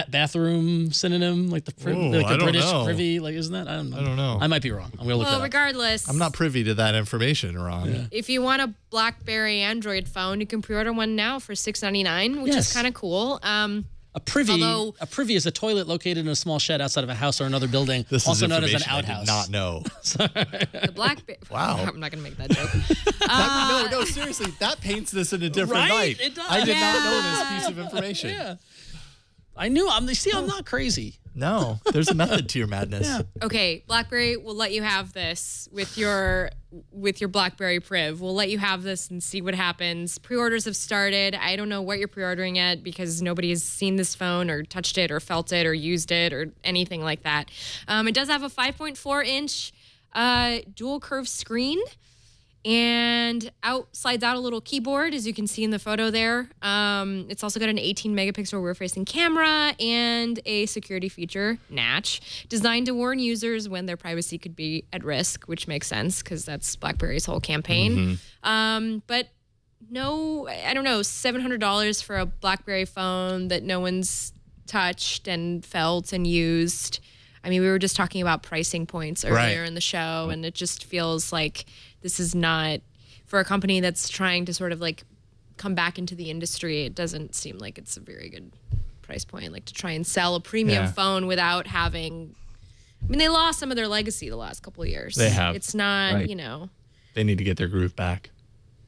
bathroom synonym, like the Priv, like
I
the
don't
British
know.
Privy? Like, isn't that? I don't know. I might be wrong. I'm gonna look that
Well,
up.
regardless.
I'm not privy to that information, Ron.
Yeah.
If you want a BlackBerry Android phone, you can pre-order one now for $699, which
Yes.
is kind of cool.
A privy,
Although-
a privy is a toilet located in a small shed outside of a house or another building,
This
also
is
known as an
information
outhouse.
I did not know.
The BlackBerry.
Wow.
I'm not going to make that joke.
No, seriously, that paints this in a different
Right?
light.
It does.
I did not know
Yeah.
this piece of information.
Yeah. I knew. I'm not crazy.
No, there's a method to your madness.
Yeah.
Okay, BlackBerry will let you have this with your BlackBerry Priv. We'll let you have this and see what happens. Pre-orders have started. I don't know what you're pre-ordering at because nobody has seen this phone or touched it or felt it or used it or anything like that. It does have a 5.4-inch dual curved screen. And slides out a little keyboard, as you can see in the photo there. It's also got an 18-megapixel rear-facing camera and a security feature, Natch, designed to warn users when their privacy could be at risk, which makes sense because that's BlackBerry's whole campaign. But I don't know, $700 for a BlackBerry phone that no one's touched and felt and used. I mean, we were just talking about pricing points earlier in the show, and it just feels like this is not, for a company that's trying to sort of like come back into the industry, it doesn't seem like it's a very good price point, like to try and sell a premium phone without having, I mean, they lost some of their legacy the last couple of years.
They have.
It's not, you know.
They need to get their groove back.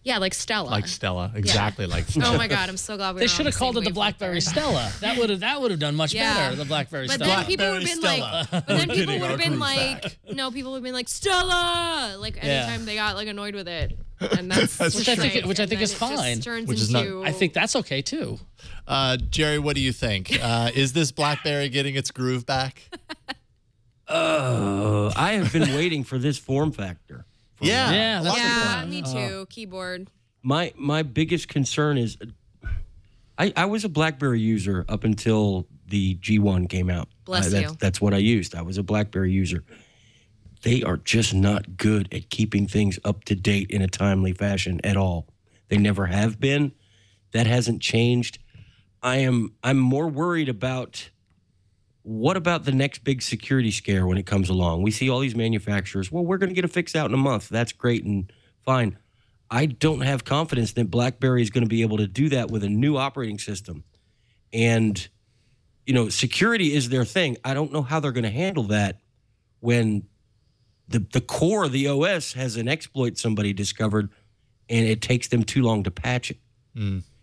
Yeah, like Stella.
Like Stella, exactly like Stella.
Oh my God, I'm so glad we.
They should have called it the BlackBerry Stella. That would have done much better. The BlackBerry
but
Stella.
Then people would have been like, but then people would have been like, no, people would have been like Stella, like anytime they got like annoyed with it, and that's
which I think is fine.
Which is not.
I think that's okay too.
Jerry, what do you think? Is this BlackBerry getting its groove back?
I have been waiting for this form factor.
Yeah, me too. Keyboard.
My biggest concern is, I was a BlackBerry user up until the G1 came out.
Bless you.
That's what I used. I was a BlackBerry user. They are just not good at keeping things up to date in a timely fashion at all. They never have been. That hasn't changed. I'm more worried about, what about the next big security scare when it comes along? We see all these manufacturers, well, we're going to get a fix out in a month. That's great and fine. I don't have confidence that BlackBerry is going to be able to do that with a new operating system. And, you know, security is their thing. I don't know how they're going to handle that when the core of the OS has an exploit somebody discovered and it takes them too long to patch it.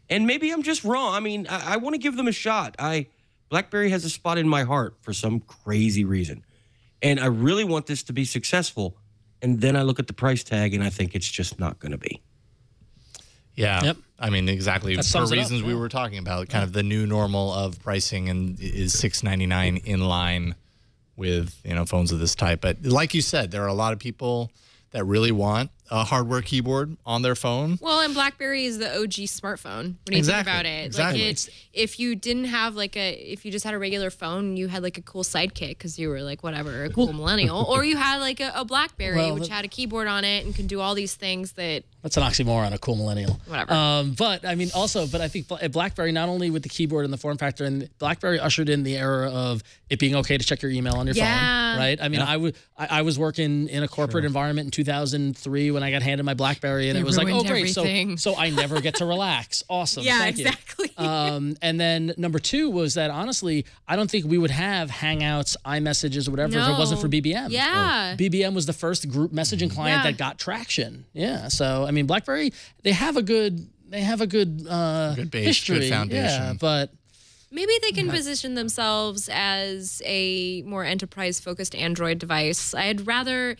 And maybe I'm just wrong. I mean, I want to give them a shot. BlackBerry has a spot in my heart for some crazy reason. And I really want this to be successful. And then I look at the price tag and I think it's just not going to be.
Yeah. Yep. I mean, exactly. For reasons we were talking about, kind of the new normal of pricing and is $699 in line with, you know, phones of this type. But like you said, there are a lot of people that really want a hardware keyboard on their phone.
Well, and BlackBerry is the OG smartphone when you think about it.
Exactly.
Like if you didn't have if you just had a regular phone, you had like a cool sidekick because you were like whatever, a cool millennial, or you had like a BlackBerry which had a keyboard on it and could do all these things that.
That's an oxymoron, a cool millennial.
Whatever.
But I mean, but I think BlackBerry, not only with the keyboard and the form factor, and BlackBerry ushered in the era of it being okay to check your email on your phone, right? I mean, I was working in a corporate environment in 2003 when I got handed my BlackBerry, and it was like, oh, great. So I never get to relax. Awesome.
Yeah,
Thank
exactly.
You. And then number two was that, honestly, I don't think we would have Hangouts, iMessages, or whatever if it wasn't for BBM.
Yeah.
BBM was the first group messaging client that got traction. Yeah. So, I mean, BlackBerry, they have a good
good base,
history.
good foundation.
Yeah, but
maybe they can position themselves as a more enterprise-focused Android device. I would rather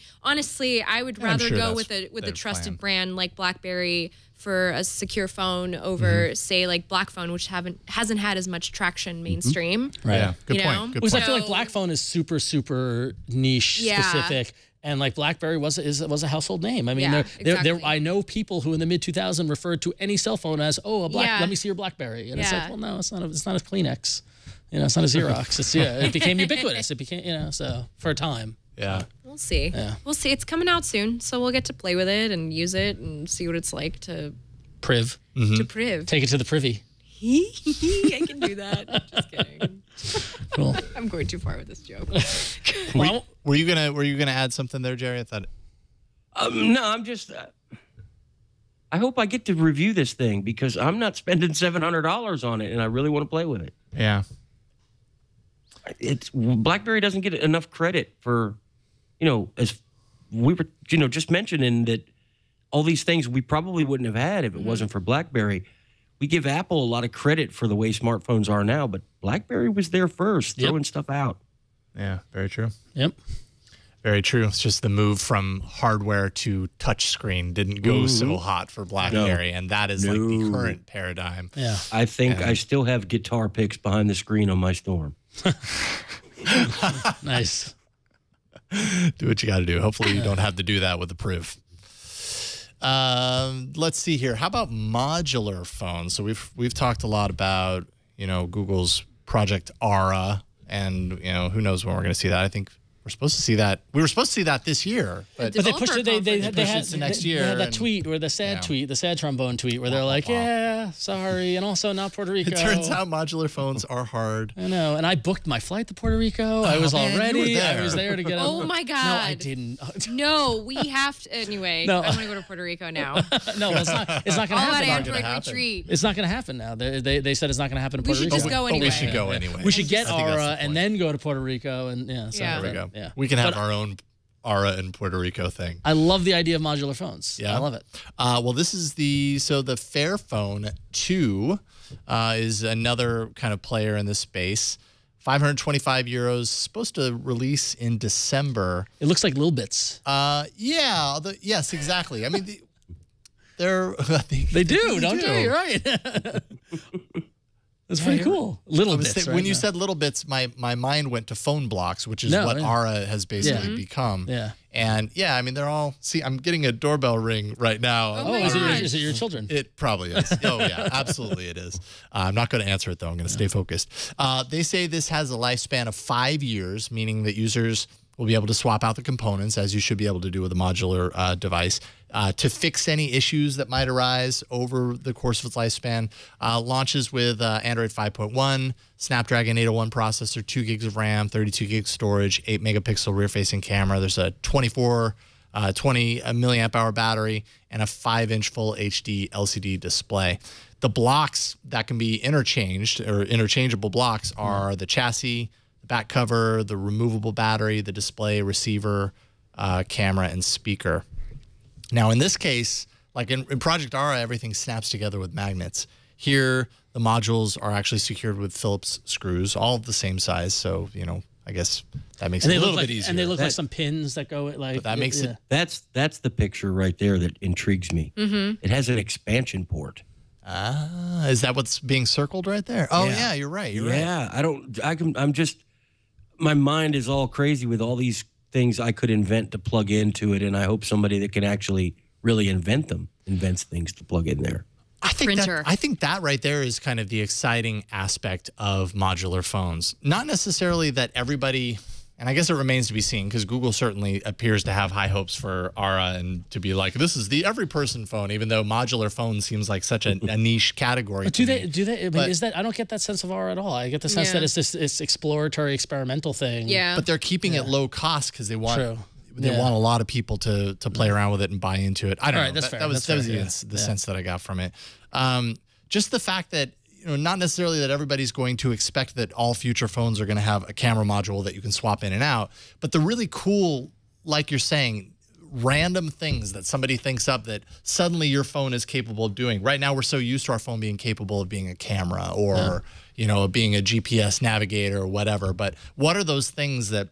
go with a trusted brand like BlackBerry for a secure phone over, say, like BlackPhone, which hasn't had as much traction mainstream.
Right.
Yeah. Good point.
Because I feel like BlackPhone is super, super niche specific. And like BlackBerry was a household name. I mean, I know people who in the mid 2000s referred to any cell phone as, let me see your BlackBerry, and it's like, well, no, it's not a Kleenex, you know, it's not a Xerox. It became ubiquitous. It became, so for a time.
Yeah,
we'll see.
Yeah.
We'll see. It's coming out soon, so we'll get to play with it and use it and see what it's like to
Priv.
To Priv.
Take it to the privy.
I can do that. Just kidding.
Cool.
I'm going too far with this joke.
Were you gonna add something there, Jerry? I thought.
No, I'm just. I hope I get to review this thing because I'm not spending $700 on it, and I really want to play with it.
Yeah.
BlackBerry doesn't get enough credit for, as we were, just mentioning that all these things we probably wouldn't have had if it wasn't for BlackBerry. We give Apple a lot of credit for the way smartphones are now, but BlackBerry was there first, throwing stuff out.
Yeah, very true.
Yep.
Very true. It's just the move from hardware to touchscreen didn't go so hot for BlackBerry, and that is like the current paradigm.
Yeah.
I think I still have guitar picks behind the screen on my Storm.
Nice.
Do what you got to do. Hopefully you don't have to do that with the Priv. Let's see here. How about modular phones? So we've talked a lot about, Google's Project Aura, and who knows when we're going to see that. I think we're supposed to see that. We were supposed to see that this year, but
But they pushed it. They
pushed
had
it to next year.
They had that
and-
tweet, or the sad
Yeah.
tweet, the sad trombone tweet, where they're like, "Yeah, sorry," and also not Puerto Rico.
It turns out modular phones are hard.
I know, and I booked my flight to Puerto Rico. I was
man, you
already.
were there.
I was there to get.
Oh my God.
No, I didn't.
No, we have to. Anyway,
No.
I want to go to Puerto Rico now.
No, it's not. It's not going to
All that
happen.
Android
happen.
retreat.
It's not going to happen now. They said it's not going to happen in
We
Puerto
should
Rico.
just go
But we
anyway.
should go anyway.
We should get
I think that's
Aura
the
and
point.
then go to Puerto Rico and so
Yeah.
There we go.
Yeah.
We can have
But
our own Aura and Puerto Rico thing.
I love the idea of modular phones.
Yeah.
I love it.
Well, this is the Fairphone 2 is another kind of player in this space. €525, supposed to release in December.
It looks like Lil Bits.
Yeah, yes, exactly. I mean, they're
They do, don't they? You're right. That's pretty cool. Little Bits.
When you said little bits, my mind went to phone blocks, which is what Aura has basically become.
Yeah.
And yeah, I mean, they're all. See, I'm getting a doorbell ring right now.
Oh
Oh,
my
is
gosh.
it your children?
It probably is. Oh, yeah, absolutely it is. I'm not going to answer it, though. I'm going to stay focused. They say this has a lifespan of 5 years, meaning that users will be able to swap out the components, as you should be able to do with a modular device, to fix any issues that might arise over the course of its lifespan. Launches with Android 5.1, Snapdragon 801 processor, 2 gigs of RAM, 32 gigs storage, 8 megapixel rear-facing camera. There's a 20 milliamp hour battery, and a 5-inch full HD LCD display. The blocks that can be interchanged, or interchangeable blocks, are the chassis, the back cover, the removable battery, the display, receiver, camera, and speaker. Now, in this case, like in Project Aura, everything snaps together with magnets. Here, the modules are actually secured with Phillips screws, all of the same size. So, I guess that makes it a little bit easier.
And they look like some pins that go like.
But that makes it.
That's the picture right there that intrigues me. It has an expansion port.
Is that what's being circled right there? Oh, yeah, you're right. You're right.
Yeah, I'm just, my mind is all crazy with all these things I could invent to plug into it, and I hope somebody that can actually really invents things to plug in there.
I
Printer.
think that right there is kind of the exciting aspect of modular phones. Not necessarily that everybody, and I guess it remains to be seen, because Google certainly appears to have high hopes for Aura and to be like, this is the every person phone, even though modular phone seems like such a niche category.
But do they? I mean,
But-
is that? I don't get that sense of Aura at all. I get the sense that it's this exploratory, experimental thing.
Yeah.
But they're keeping it low cost because they want
True.
they
Yeah.
want a lot of people to play around with it and buy into it. I don't
All
know.
right, that's fair.
That was
That's fair,
even
yeah.
the sense that I got from it. Just the fact that, not necessarily that everybody's going to expect that all future phones are going to have a camera module that you can swap in and out, but the really cool, like you're saying, random things that somebody thinks up that suddenly your phone is capable of doing. Right now, we're so used to our phone being capable of being a camera or, being a GPS navigator or whatever. But what are those things that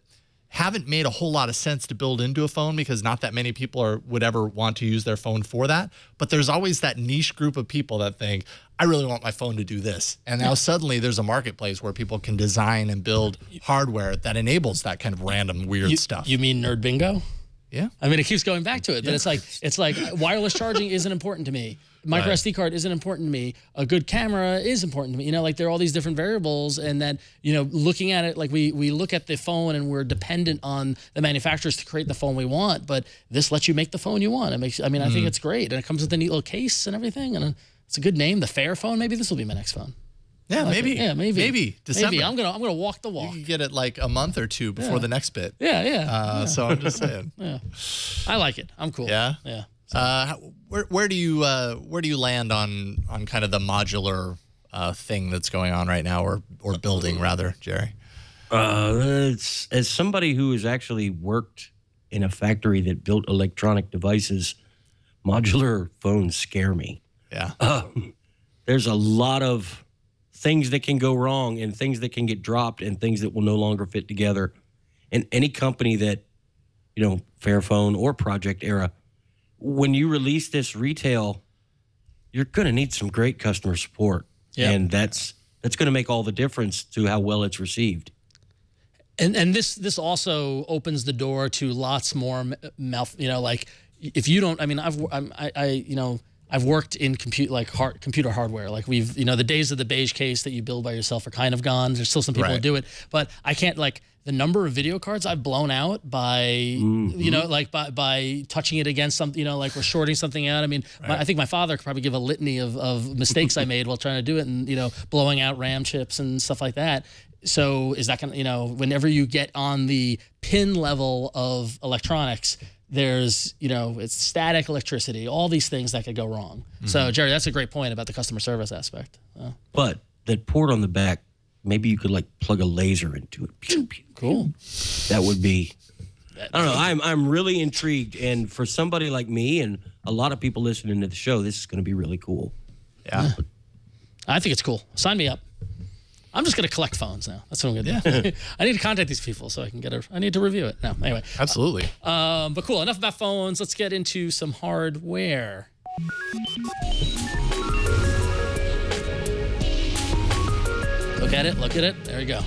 haven't made a whole lot of sense to build into a phone because not that many people would ever want to use their phone for that. But there's always that niche group of people that think, I really want my phone to do this. And now suddenly there's a marketplace where people can design and build hardware that enables that kind of random weird stuff.
You mean Nerd Bingo?
Yeah.
I mean, it keeps going back to it, but it's like wireless charging isn't important to me. Micro SD card isn't important to me. A good camera is important to me. There are all these different variables, and that, looking at it, like we look at the phone and we're dependent on the manufacturers to create the phone we want, but this lets you make the phone you want. I think it's great. And it comes with a neat little case and everything. And it's a good name, the Fairphone. Maybe this will be my next phone.
Yeah, maybe.
Yeah, maybe.
Maybe. December.
Maybe. I'm gonna walk the walk.
You can get it like a month or two before the next bit.
Yeah.
So I'm just saying.
I like it. I'm cool.
Yeah?
Yeah.
Where do you land on kind of the modular thing that's going on right now, or building rather, Jerry?
As somebody who has actually worked in a factory that built electronic devices, modular phones scare me.
Yeah.
There's a lot of things that can go wrong and things that can get dropped and things that will no longer fit together. And any company that, Fairphone or Project Era, when you release this retail, you're going to need some great customer support.
Yeah.
And that's going to make all the difference to how well it's received.
And this also opens the door to lots more mouth. Like if you don't, I mean, I've worked in computer hardware. Like the days of the beige case that you build by yourself are kind of gone. There's still some people who do it, but I can't the number of video cards I've blown out by by touching it against something, we're shorting something out. I mean, I think my father could probably give a litany of mistakes I made while trying to do it, and blowing out RAM chips and stuff like that. So is that gonna whenever you get on the pin level of electronics, there's it's static electricity, all these things that could go wrong. So Jerry, that's a great point about the customer service aspect.
But that port on the back, maybe you could plug a laser into it. Pew, pew.
Cool.
That would be. I don't know. I'm really intrigued, and for somebody like me and a lot of people listening to the show, this is going to be really cool.
Yeah.
I think it's cool. Sign me up. I'm just going to collect phones now. That's what I'm going to do. I need to contact these people so I can I need to review it. No, anyway.
Absolutely.
But cool. Enough about phones. Let's get into some hardware. Look at it. Look at it. There you go.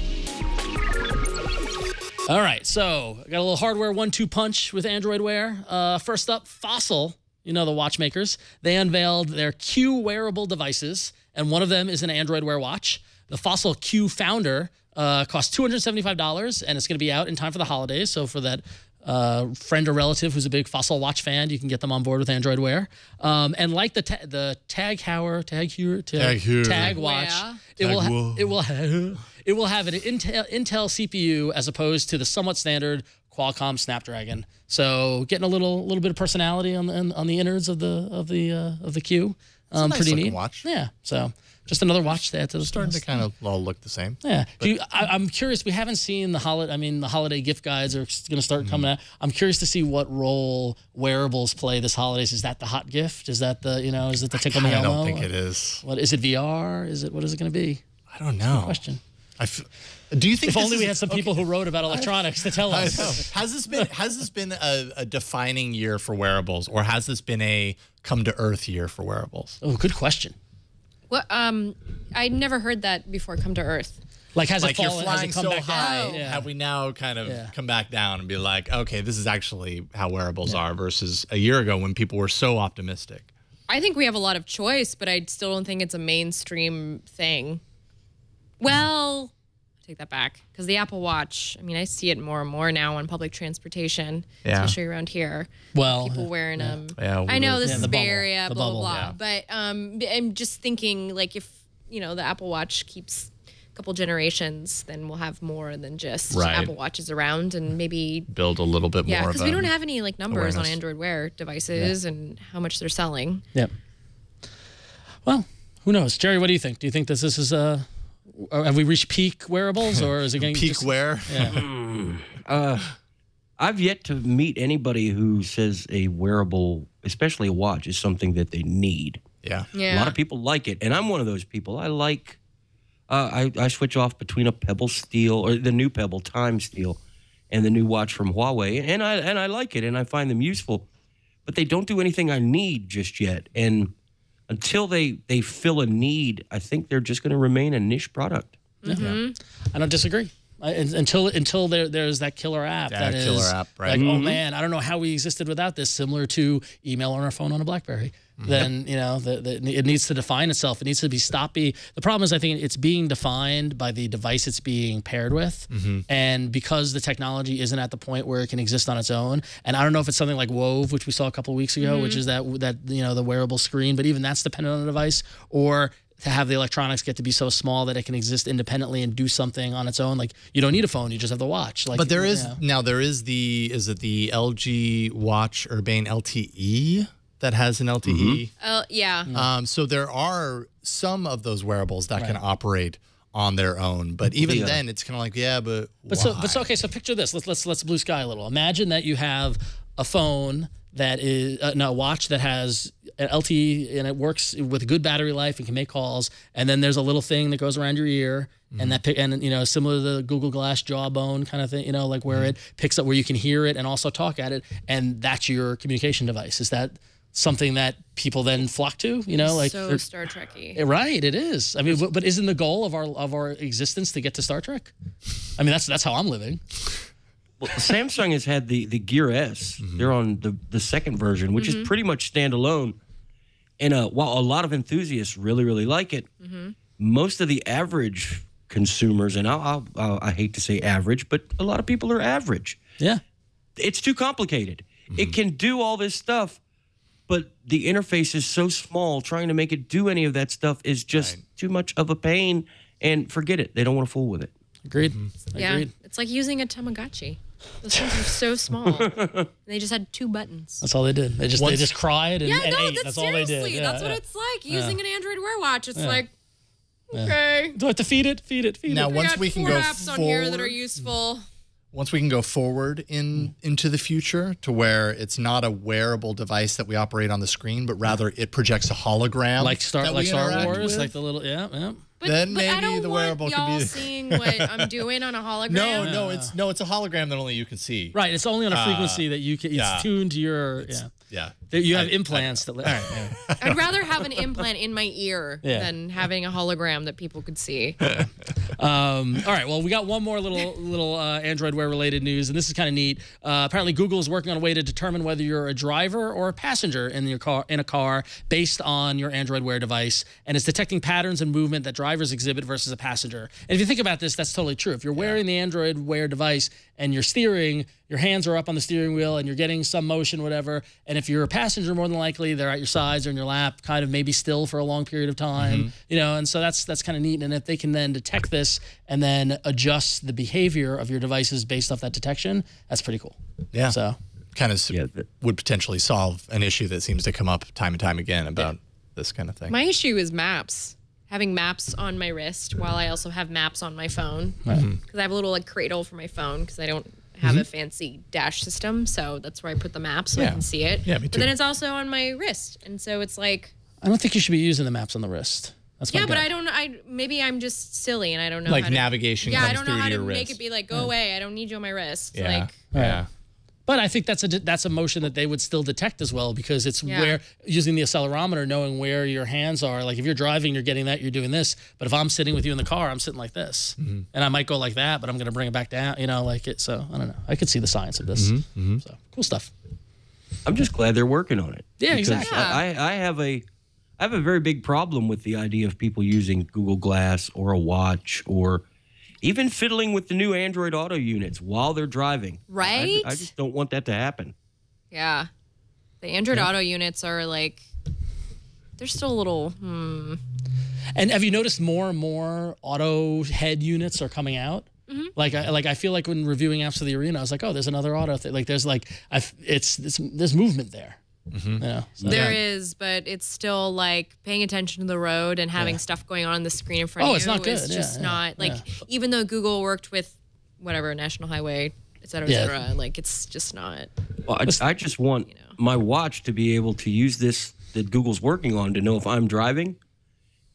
All right. So I got a little hardware 1-2 punch with Android Wear. First up, Fossil. The watchmakers. They unveiled their Q wearable devices, and one of them is an Android Wear watch. The Fossil Q Founder costs $275, and it's going to be out in time for the holidays. So for that friend or relative who's a big Fossil watch fan, you can get them on board with Android Wear. And like the Tag watch, it will have an Intel CPU as opposed to the somewhat standard Qualcomm Snapdragon. So getting a little bit of personality on the innards of the Q.
It's a nice
pretty
looking
neat
watch.
Yeah. So just another watch to add to the
starting to kind of all look the same.
Yeah. I'm curious. We haven't seen the holiday gift guides are going to start coming out. I'm curious to see what role wearables play this holidays. Is that the hot gift? Is that the is it the Tickle Me Elmo?
I don't think it is.
What is it? VR? What is it going to be?
I don't know.
Good question.
Do you think
if only we had some people who wrote about electronics to tell us?
I know. Has this been a defining year for wearables, or has this been a come to earth year for wearables?
Oh, good question.
Well, I never heard that before. Come to earth.
Has it fallen?
You're flying
has it come
so
back
high.
down? Yeah.
Have we now kind of come back down and be like, okay, this is actually how wearables are versus a year ago when people were so optimistic?
I think we have a lot of choice, but I still don't think it's a mainstream thing. Well, take that back, because the Apple Watch, I see it more and more now on public transportation, especially around here.
Well,
people wearing them.
Yeah,
I know this is
the
Bay
bubble.
Area,
The
blah,
bubble.
blah, blah. But I'm just thinking, if, the Apple Watch keeps a couple generations, then we'll have more than just Apple Watches around, and maybe
build a little bit more.
Yeah, because we don't have any numbers on
awareness.
Android Wear devices and how much they're selling.
Yep. Well, who knows? Jerry, what do you think? Do you think this is have we reached peak wearables, or is it going
peak wear?
Yeah.
I've yet to meet anybody who says a wearable, especially a watch, is something that they need.
Yeah.
Yeah.
A lot of people like it, and I'm one of those people. I like. I switch off between a Pebble Steel or the new Pebble Time Steel, and the new watch from Huawei, and I like it, and I find them useful, but they don't do anything I need just yet, and until they fill a need, I think they're just going to remain a niche product.
Yeah. I don't disagree. Until there's that killer app.
Yeah, killer app, right?
Oh man, I don't know how we existed without this. Similar to email on our phone on a BlackBerry. Then it needs to define itself. It needs to be The problem is, I think it's being defined by the device it's being paired with, and because the technology isn't at the point where it can exist on its own. And I don't know if it's something like Wove, which we saw a couple of weeks ago, which is that the wearable screen, but even that's dependent on the device, or to have the electronics get to be so small that it can exist independently and do something on its own. You don't need a phone; you just have the watch.
But there is is it the LG Watch Urbane LTE that has an LTE?
Yeah.
So there are some of those wearables that can operate on their own, but even then, it's kind of but
okay. So picture this. Let's blue sky a little. Imagine that you have a phone that is a watch that has an LTE and it works with good battery life and can make calls, and then there's a little thing that goes around your ear and similar to the Google Glass Jawbone kind of thing, where it picks up where you can hear it and also talk at it, and that's your communication device. Is that something that people then flock to?
So Star Trek-y.
Right, it is. But isn't the goal of our existence to get to Star Trek? That's how I'm living.
Well, Samsung has had the Gear S. They're on the second version, which is pretty much standalone. And while a lot of enthusiasts really, really like it, most of the average consumers, and I hate to say average, but a lot of people are average.
Yeah.
It's too complicated. It can do all this stuff, but the interface is so small. Trying to make it do any of that stuff is just too much of a pain. And forget it. They don't want to fool with it.
Agreed.
Yeah,
Agreed.
it's like using a Tamagotchi. Those things are so small. And they just had 2 buttons.
That's all they did. They just cried and,
Yeah, no,
ate.
that's
all they did.
seriously.
Yeah,
That's what it's like using an Android Wear watch. It's like,
Yeah.
okay.
Do I have to feed it? Feed it. Feed
Now,
it.
once
got
we can
4
go
apps on here that are
forward-
useful.
Once we can go forward into the future to where it's not a wearable device that we operate on the screen, but rather it projects a hologram,
Like Star
that we
Star
interact
Wars,
with.
like the little
But,
Then
but I
maybe
don't
the
want
wearable could
y'all
be-
seeing what I'm doing on a hologram.
No, it's a hologram that only you can see.
Right, it's only on a frequency that you can. It's tuned to your.
Yeah.
You have implants that. All right. Yeah.
I'd rather have an implant in my ear
Yeah.
than having a hologram that people could see.
All right. Well, we got one more little Android Wear related news, and this is kind of neat. Apparently, Google is working on a way to determine whether you're a driver or a passenger in a car based on your Android Wear device, and it's detecting patterns and movement that drivers exhibit versus a passenger. And if you think about this, that's totally true. If you're wearing the Android Wear device and you're steering, your hands are up on the steering wheel and you're getting some motion, whatever. And if you're a passenger, more than likely they're at your sides or in your lap, kind of maybe still for a long period of time, And so that's kind of neat. And if they can then detect this and then adjust the behavior of your devices based off that detection, that's pretty cool.
Yeah.
So
kind of would potentially solve an issue that seems to come up time and time again about this kind of thing.
My issue is maps. Having maps on my wrist while I also have maps on my phone. Because I have a little cradle for my phone because I don't have a fancy dash system. So that's where I put the map so I can see it.
Yeah, me too.
But then it's also on my wrist. And so it's like...
I don't think you should be using the maps on the wrist. That's my
Yeah, but
gut.
I don't... maybe I'm just silly and I don't know
Like
how to...
navigation
Yeah, I
comes
don't know
through
how
to
to
your
make
wrist.
it be like, go away. I don't need you on my wrist.
Yeah.
Like,
Yeah.
But I think that's a motion that they would still detect as well because it's where using the accelerometer, knowing where your hands are. Like if you're driving, you're getting that, you're doing this. But if I'm sitting with you in the car, I'm sitting like this, and I might go like that, but I'm going to bring it back down. Like it. So I don't know. I could see the science of this. So cool stuff.
I'm just glad they're working on it.
Yeah,
because
exactly.
I have a very big problem with the idea of people using Google Glass or a watch or even fiddling with the new Android Auto units while they're driving.
right?
I just don't want that to happen.
Yeah. The Android Auto units are like... They're still a little...
And have you noticed more and more auto head units are coming out? Like I feel like when reviewing apps for the Arena, I was like, oh, there's another auto thing. Like there's like there's movement there. So.
There is, but it's still like paying attention to the road and having stuff going on the screen in front of you.
It's not good.
Is just not like even though Google worked with whatever National Highway, et cetera, like it's just not.
Well, I just want my watch to be able to use this that Google's working on to know if I'm driving,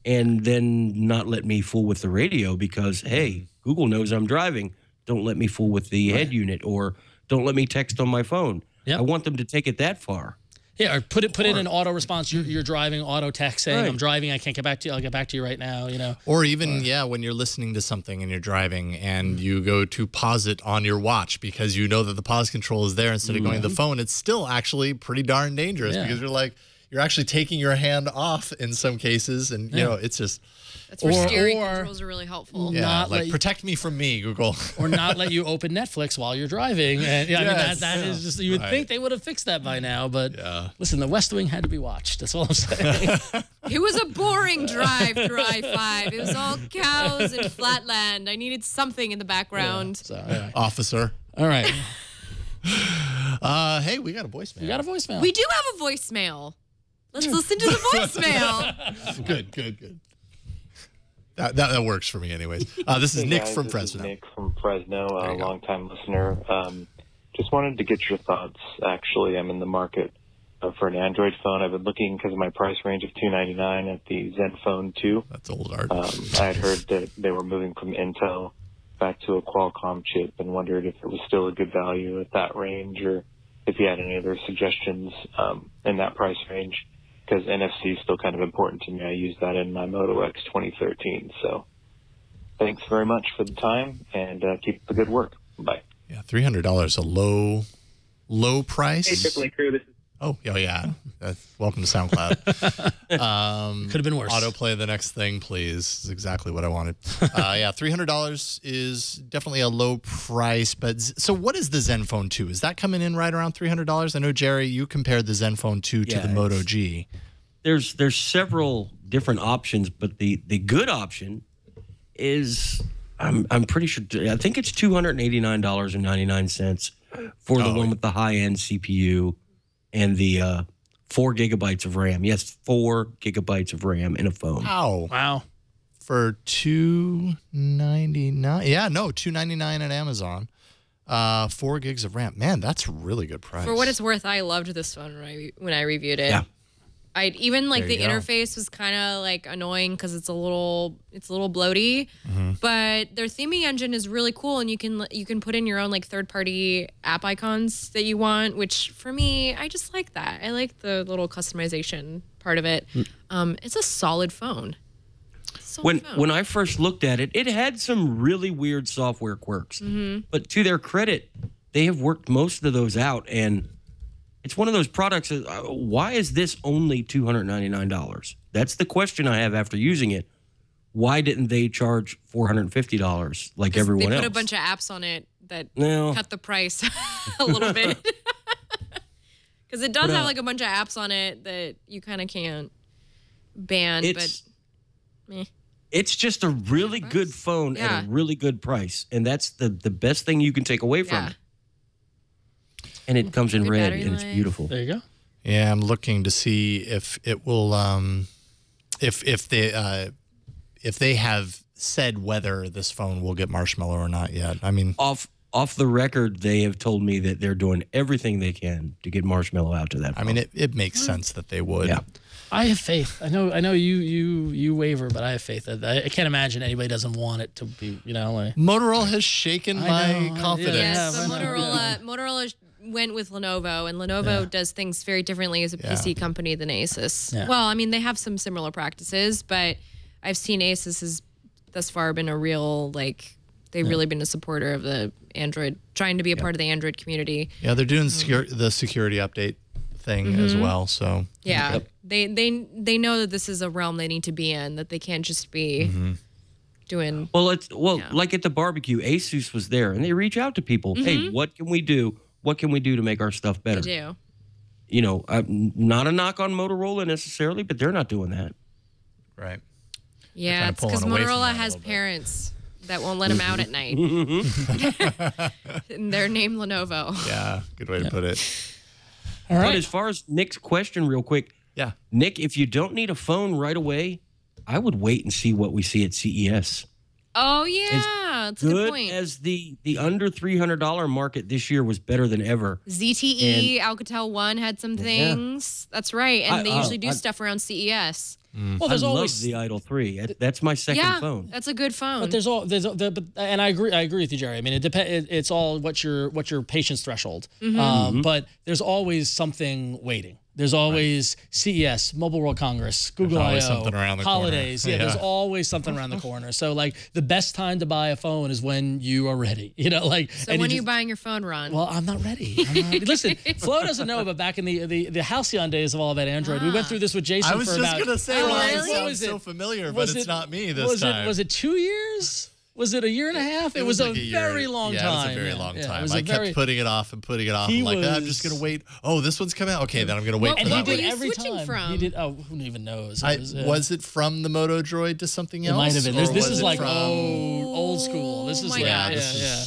and then not let me fool with the radio because hey, Google knows I'm driving. Don't let me fool with the head unit, or don't let me text on my phone.
Yep.
I want them to take it that far.
Yeah, or put in an auto response. You're driving, auto text saying, I'm driving, I can't get back to you, I'll get back to you right now,
Or even, when you're listening to something and you're driving and you go to pause it on your watch because you know that the pause control is there instead of going to the phone, it's still actually pretty darn dangerous because you're actually taking your hand off in some cases and, it's just...
That's where steering controls are really helpful.
Yeah, protect me from me, Google.
Or not let you open Netflix while you're driving. And, I mean, that is just, you would think they would have fixed that by now, but listen, the West Wing had to be watched. That's all I'm saying.
It was a boring drive through I-5. It was all cows and flatland. I needed something in the background.
So, anyway.
Officer.
All right.
Hey, we got a voicemail.
You got a voicemail.
We do have a voicemail. Let's listen to the voicemail.
Good. That works for me anyways. This is
Hey
Nick
guys,
from
this
Fresno.
Is Nick from Fresno, a longtime listener. Just wanted to get your thoughts. Actually, I'm in the market for an Android phone. I've been looking because of my price range of $299 at the ZenFone 2.
That's old art.
I had heard that they were moving from Intel back to a Qualcomm chip and wondered if it was still a good value at that range or if you had any other suggestions in that price range. Because NFC is still kind of important to me. I use that in my Moto X 2013. So thanks very much for the time, and keep up the good work. Bye.
Yeah, $300, a low price.
Hey, AAA crew, this is...
Oh, yeah. Welcome to SoundCloud.
Could have been worse.
Autoplay the next thing, please. Is exactly what I wanted. Yeah, $300 is definitely a low price. But so what is the ZenFone 2? Is that coming in right around $300? I know, Jerry, you compared the ZenFone 2 to the Moto G. There's
several different options, but the good option is I'm pretty sure, I think it's $289.99 for the one with the high-end CPU and the 4 gigabytes of RAM. Yes, 4 gigabytes of RAM in a phone.
Wow.
For $299. Yeah, no, $299 at Amazon. 4 gigs of RAM. Man, that's a really good price.
For what it's worth, I loved this phone when I reviewed it.
Yeah.
The interface was kind of like annoying because it's a little bloaty, but their theming engine is really cool, and you can put in your own like third-party app icons that you want. Which for me, I just like that. I like the little customization part of it. It's a solid phone.
When I first looked at it, it had some really weird software quirks, but to their credit, they have worked most of those out and. It's one of those products. Why is this only $299? That's the question I have after using it. Why didn't they charge $450 like everyone else?
They put a bunch of apps on it that cut the price a little bit. Because it does have like a bunch of apps on it that you kind of can't ban.
It's just a really good phone at a really good price, and that's the best thing you can take away from it. And it comes in red, and it's beautiful.
There you go.
Yeah, I'm looking to see if it will, if they have said whether this phone will get Marshmallow or not yet. I mean,
off the record, they have told me that they're doing everything they can to get Marshmallow out to that phone.
I mean, it makes sense that they would.
Yeah.
I have faith. I know you waver, but I have faith. I can't imagine anybody doesn't want it to be, like.
Motorola has shaken my confidence.
Yes, but Motorola went with Lenovo, and Lenovo does things very differently as a PC company than Asus. Yeah. Well, I mean, they have some similar practices, but I've seen Asus has thus far been a real, they've really been a supporter of the Android, trying to be a part of the Android community. Yeah, they're doing the security update thing as well, so. Yeah, they know that this is a realm they need to be in, that they can't just be doing.
Well, like at the barbecue, Asus was there, and they reach out to people. Hey, what can we do? What can we do to make our stuff better?
They do.
Not a knock on Motorola necessarily, but they're not doing that.
Right.
Yeah, it's because Motorola has parents that won't let them out at night. And they're named Lenovo.
Yeah, good way to put it.
All right. But as far as Nick's question, real quick.
Yeah.
Nick, if you don't need a phone right away, I would wait and see what we see at CES.
Oh, yeah. That's a good point.
As the under $300 market this year was better than ever.
ZTE, Alcatel One had some things. Yeah. That's right. And they usually do stuff around CES.
Well, there's always
the Idol 3. That's my second phone.
That's a good phone.
But and I agree with you, Jerry. I mean, it's all what's your patience threshold. But there's always something waiting. There's always CES, Mobile World Congress, Google I/O, holidays. Yeah, there's always something around the corner. So, the best time to buy a phone is when you are ready.
So when are you buying your phone, Ron?
Well, I'm not ready. Listen, Flo doesn't know, but back in the halcyon days of All About Android, we went through this with Jason for about.
I was just going to say, it sounds so familiar, but it's not me this time.
Was it 2 years? Was it a year and a half? It was a very long time.
Yeah, it was a very long time. I kept putting it off and putting it off. I'm like, I'm just going to wait. Oh, this one's coming out. Okay, then I'm going to wait for that one.
And he did every time.
He did, who even knows?
Was it from the Moto Droid to something else?
It might have been. This is like old school. This is yeah.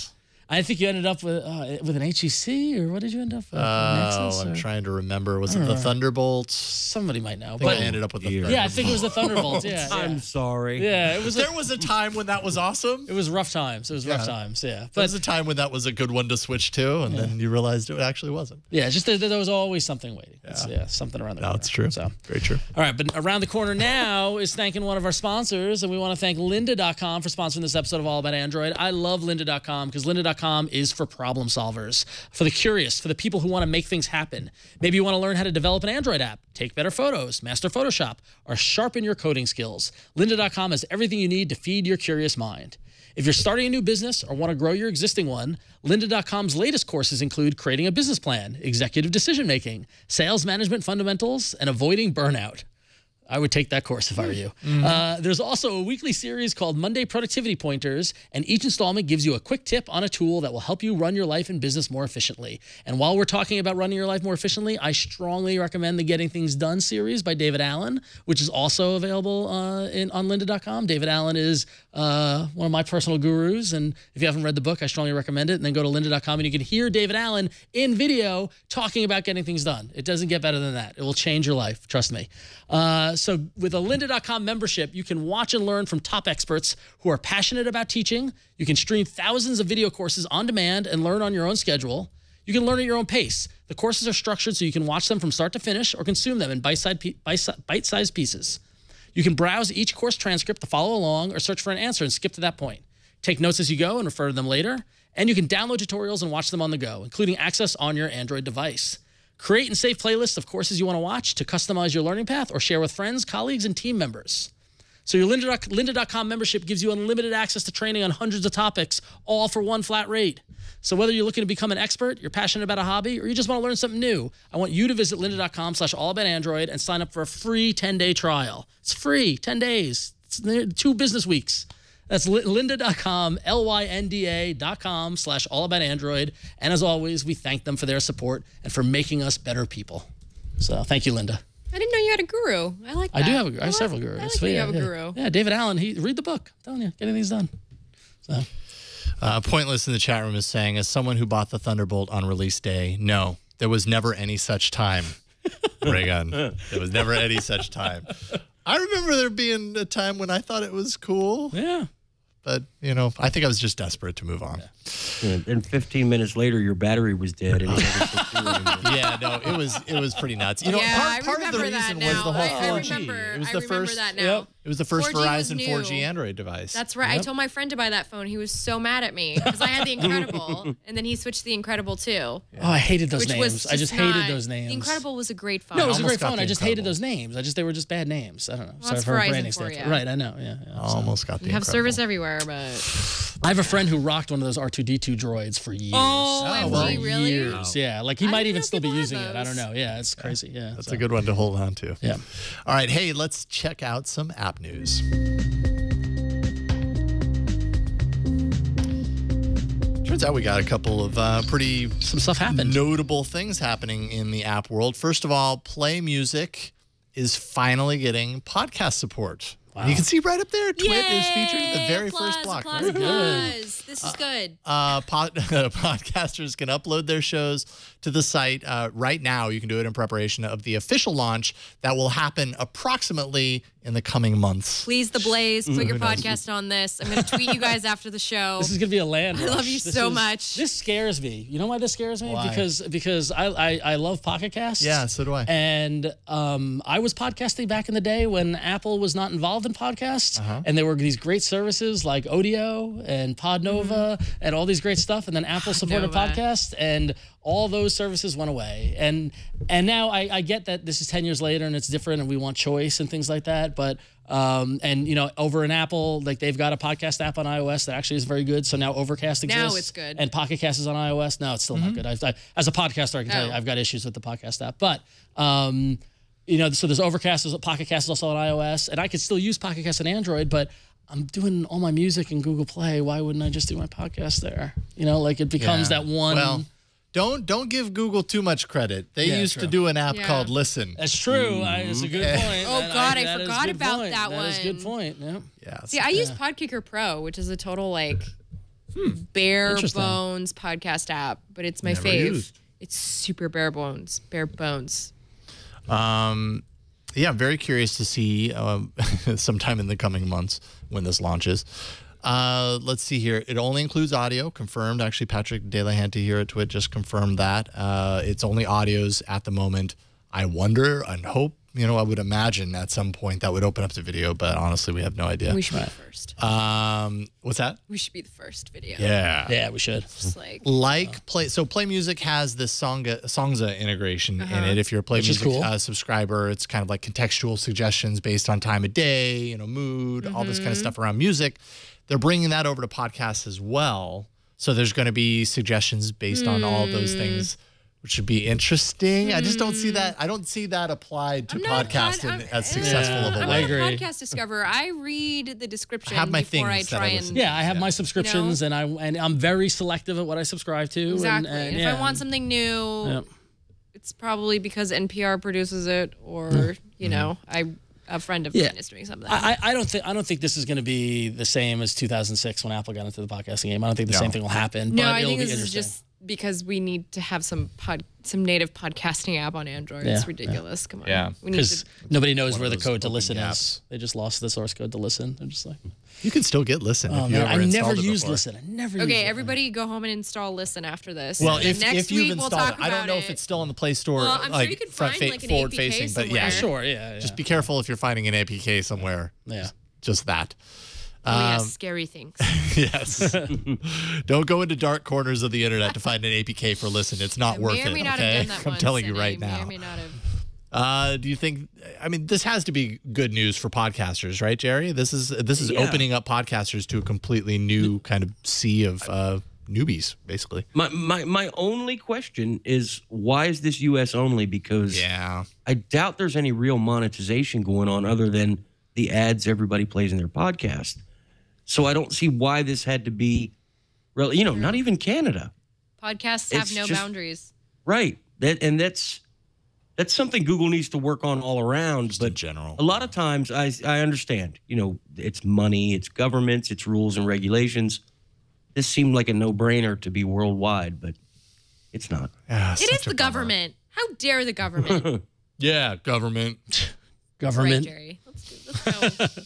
I think you ended up with an HTC, or what did you end up with? Nexus,
I'm trying to remember. Was it the Thunderbolt?
Somebody might know.
But I ended up with the Thunderbolt.
Yeah, I think it was the Thunderbolt. Yeah,
I'm sorry.
Yeah,
there was a time when that was awesome.
It was rough times. Yeah.
But there was a time when that was a good one to switch to, and then you realized it actually wasn't.
Yeah, just there was always something waiting. Something around the corner.
That's true. So very true.
All right, but around the corner now is thanking one of our sponsors, and we want to thank Lynda.com for sponsoring this episode of All About Android. I love Lynda.com because Lynda.com Lynda.com is for problem solvers, for the curious, for the people who want to make things happen. Maybe you want to learn how to develop an Android app, take better photos, master Photoshop, or sharpen your coding skills. Lynda.com has everything you need to feed your curious mind. If you're starting a new business or want to grow your existing one, Lynda.com's latest courses include creating a business plan, executive decision-making, sales management fundamentals, and avoiding burnout. I would take that course if I were you. There's also a weekly series called Monday Productivity Pointers, and each installment gives you a quick tip on a tool that will help you run your life and business more efficiently. And while we're talking about running your life more efficiently, I strongly recommend the Getting Things Done series by David Allen, which is also available on Lynda.com. David Allen is one of my personal gurus, and if you haven't read the book, I strongly recommend it. And then go to Lynda.com, and you can hear David Allen in video talking about getting things done. It doesn't get better than that. It will change your life, trust me. So with a Lynda.com membership, you can watch and learn from top experts who are passionate about teaching. You can stream thousands of video courses on demand and learn on your own schedule. You can learn at your own pace. The courses are structured so you can watch them from start to finish or consume them in bite-sized pieces. You can browse each course transcript to follow along or search for an answer and skip to that point. Take notes as you go and refer to them later. And you can download tutorials and watch them on the go, including access on your Android device. Create and save playlists of courses you want to watch to customize your learning path or share with friends, colleagues, and team members. So your Lynda.com membership gives you unlimited access to training on hundreds of topics, all for one flat rate. So whether you're looking to become an expert, you're passionate about a hobby, or you just want to learn something new, I want you to visit Lynda.com/allaboutandroid and sign up for a free 10-day trial. It's free, 10 days. It's 2 business weeks. That's Lynda.com, Lynda.com/allaboutandroid. And as always, we thank them for their support and for making us better people. So thank you, Lynda.
I didn't know you had a guru. I like that.
I do have a guru. I have several gurus.
I like that you have a guru.
Yeah, David Allen, read the book. I'm telling you, getting things done. So.
Pointless in the chat room is saying, as someone who bought the Thunderbolt on release day, no, there was never any such time. Reagan, there was never any such time. I remember there being a time when I thought it was cool.
Yeah.
But, you know, I think I was just desperate to move on.
Yeah, and 15 minutes later, your battery was dead. And
yeah, no, it was pretty nuts. You know, part of the reason was the whole 4G. It was the first.
That now.
It was the first
4G
Verizon 4G Android device.
That's right. Yep. I told my friend to buy that phone. He was so mad at me because I had the Incredible, and then he switched to the Incredible 2. Yeah.
Oh, I hated those names. I just hated those names.
The Incredible was a great phone.
No, it was a great phone. I just hated those names. They were just bad names. I don't know.
Well, that's Verizon for you.
Right, I know. Yeah.
Almost got the
You have service everywhere, but
I have a friend who rocked one of those R2D2 droids for years.
Really?
Years. Yeah, like he might even still be using it. I don't know. Yeah, it's crazy. Yeah,
that's a good one to hold on to.
Yeah.
All right, hey, let's check out some app news. Turns out we got a couple of
some stuff happened.
Notable things happening in the app world. First of all, Play Music is finally getting podcast support. Wow. You can see right up there, Twit is featured in the very first block.
Very good. This is good.
Podcasters can upload their shows to the site right now. You can do it in preparation of the official launch that will happen approximately in the coming months.
Please, the Blaze, put your podcast on this. I'm going to tweet you guys after the show.
This is going to be a land rush.
I love you so much.
This scares me. You know why this scares me?
Why?
Because I love Pocket Casts.
Yeah, so do I.
And I was podcasting back in the day when Apple was not involved in podcasts, and there were these great services like Odeo and Podnova and all these great stuff, and then Apple supported podcasts, and all those services went away. And now I get that this is 10 years later and it's different and we want choice and things like that. But and you know, over in Apple, like they've got a podcast app on iOS that actually is very good. So now Overcast exists.
Now it's good.
And Pocket Cast is on iOS. No, it's still not good. As a podcaster, I can tell you I've got issues with the podcast app. But you know, so there's Overcast, Pocket Cast is also on iOS, and I could still use Pocket Cast on Android, but I'm doing all my music in Google Play. Why wouldn't I just do my podcast there? You know, like it becomes that one.
Well, don't give Google too much credit. They used to do an app called Listen.
That's true. That's a good point.
Oh God, I forgot about that one.
That is a good point.
Yeah.
See, I use Podkicker Pro, which is a total like bare bones podcast app, but it's my fave. It's super bare bones. Bare bones.
Yeah, I'm very curious to see sometime in the coming months when this launches. Let's see here. It only includes audio, confirmed. Actually, Patrick De La Hante here at Twit just confirmed that. It's only audios at the moment. I wonder and hope You know, I would imagine at some point that would open up to video, but honestly, we have no idea.
We should be the first.
What's that?
We should be the first video.
Yeah,
we should.
Just like
Play Music has this Songza integration in it. If you're a Play Music subscriber, it's kind of like contextual suggestions based on time of day, you know, mood, all this kind of stuff around music. They're bringing that over to podcasts as well. So there's going to be suggestions based on all of those things, which should be interesting. I just don't see that. I don't see that applied to podcasting as successful of a way.
I'm not a podcast discoverer. I read the description
I have my
before I
things that
try
I
and.
listen to.
Yeah, I have my subscriptions, and I'm very selective at what I subscribe to.
Exactly.
And
if I want something new, it's probably because NPR produces it, or you know, a friend of mine is doing something.
I don't think this is going to be the same as 2006 when Apple got into the podcasting game. I don't think the same thing will happen.
No,
but
I
it'll
think
be
this is
interesting.
just because we need to have some native podcasting app on Android. It's ridiculous. Come on.
Yeah.
Because nobody knows
One
where
of
the
those
code to
open
listen
gaps.
is. They just lost the source code to listen. They're just like,
You can still get Listen.
oh
if you
man,
ever
I never
installed it
used
before.
Listen. I never used
Okay,
it.
everybody go home and install Listen after this.
Well,
And
if
next
you've
week
installed
we'll talk
it, I don't
about
know if it's still in the Play Store,
Well, I'm sure
like
you could
front
find, like, an
forward
APK
facing. But yeah,
somewhere.
Sure, yeah.
just be careful if you're finding an APK somewhere.
Yeah.
Just that.
Oh, yeah, scary things.
Yes. Don't go into dark corners of the internet to find an APK for Listen. It's not worth
may or
it.
may not
Okay,
have done that
I'm
once,
telling you
and
right
I may
now.
or may not have.
Do you think? I mean, this has to be good news for podcasters, right, Jerry? This is opening up podcasters to a completely new kind of sea of newbies, basically.
My only question is, why is this U.S. only? Because I doubt there's any real monetization going on other than the ads everybody plays in their podcast. So I don't see why this had to be, you know, not even Canada.
Podcasts have
It's
no
just-
boundaries.
Right. That's something Google needs to work on all around.
Just
but
in general.
a lot of times I understand, you know, it's money, it's governments, it's rules and regulations. This seemed like a no-brainer to be worldwide, but it's not.
It is the government. How dare the government?
Yeah, government.
Right, Jerry. Let's go.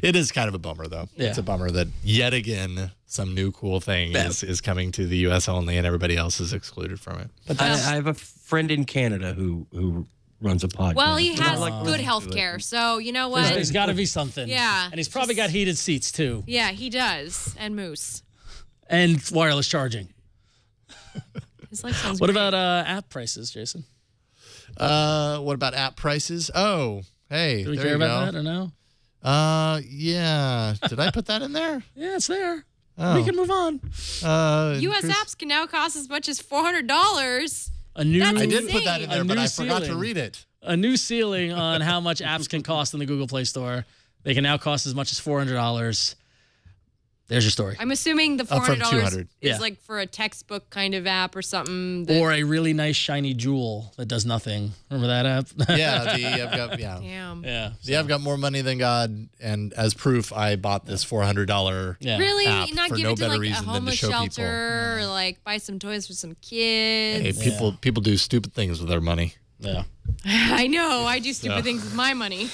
It is kind of a bummer, though.
Yeah.
It's a bummer that yet again some new cool thing is coming to the U.S. only, and everybody else is excluded from it.
But I have a friend in Canada who runs a podcast.
Well, he
And I
has
like
good health care, so you know what?
There's got to be something.
Yeah.
And he's probably got heated seats, too.
Yeah, he does. And moose.
And wireless charging.
His life sounds
What
great.
about app prices, Jason?
What about app prices? Oh, hey,
Do we
there
care
you
about
go.
that or no?
Yeah. Did I put that in there?
Yeah, it's there.
Oh.
We can move on.
U.S. apps can now cost as much as $400.
A new,
That's
I did put that in
insane.
there,
A
but
new
I forgot to
ceiling.
read it.
a new ceiling on how much apps can cost in the Google Play Store. They can now cost as much as $400. There's your story.
I'm assuming the
Up from
$400
$200.
is
Yeah.
like for a textbook kind of app or something. That,
Or a really nice shiny jewel that does nothing. Remember that app?
Yeah, I've got
damn.
Yeah.
I've got more money than God, and as proof, I bought this $400
Yeah.
Really?
app
Not
for
give
no
it to
better
like a
reason than to
homeless
show
shelter or like buy some toys for some kids.
Hey, people do stupid things with their money.
Yeah.
I know. I do stupid things with my money.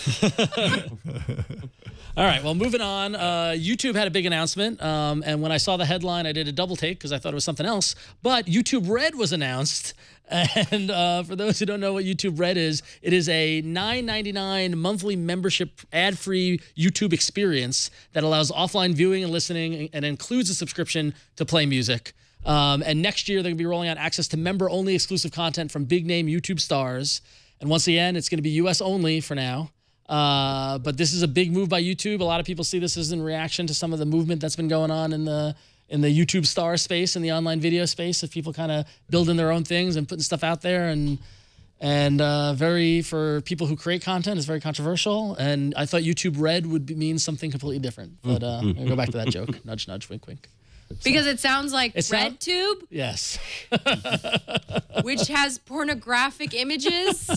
All right, well, moving on. YouTube had a big announcement, and when I saw the headline, I did a double take because I thought it was something else. But YouTube Red was announced, and for those who don't know what YouTube Red is, it is a $9.99 monthly membership ad-free YouTube experience that allows offline viewing and listening and includes a subscription to play music. And next year, they're going to be rolling out access to member-only exclusive content from big-name YouTube stars. And once again, it's going to be U.S. only for now. But this is a big move by YouTube. A lot of people see this as in reaction to some of the movement that's been going on in the YouTube star space and the online video space of people kind of building their own things and putting stuff out there and very for people who create content is very controversial. And I thought YouTube Red would mean something completely different. But I'll go back to that joke. Nudge, nudge, wink, wink.
Because it sounds like RedTube,
Yes.
which has pornographic images.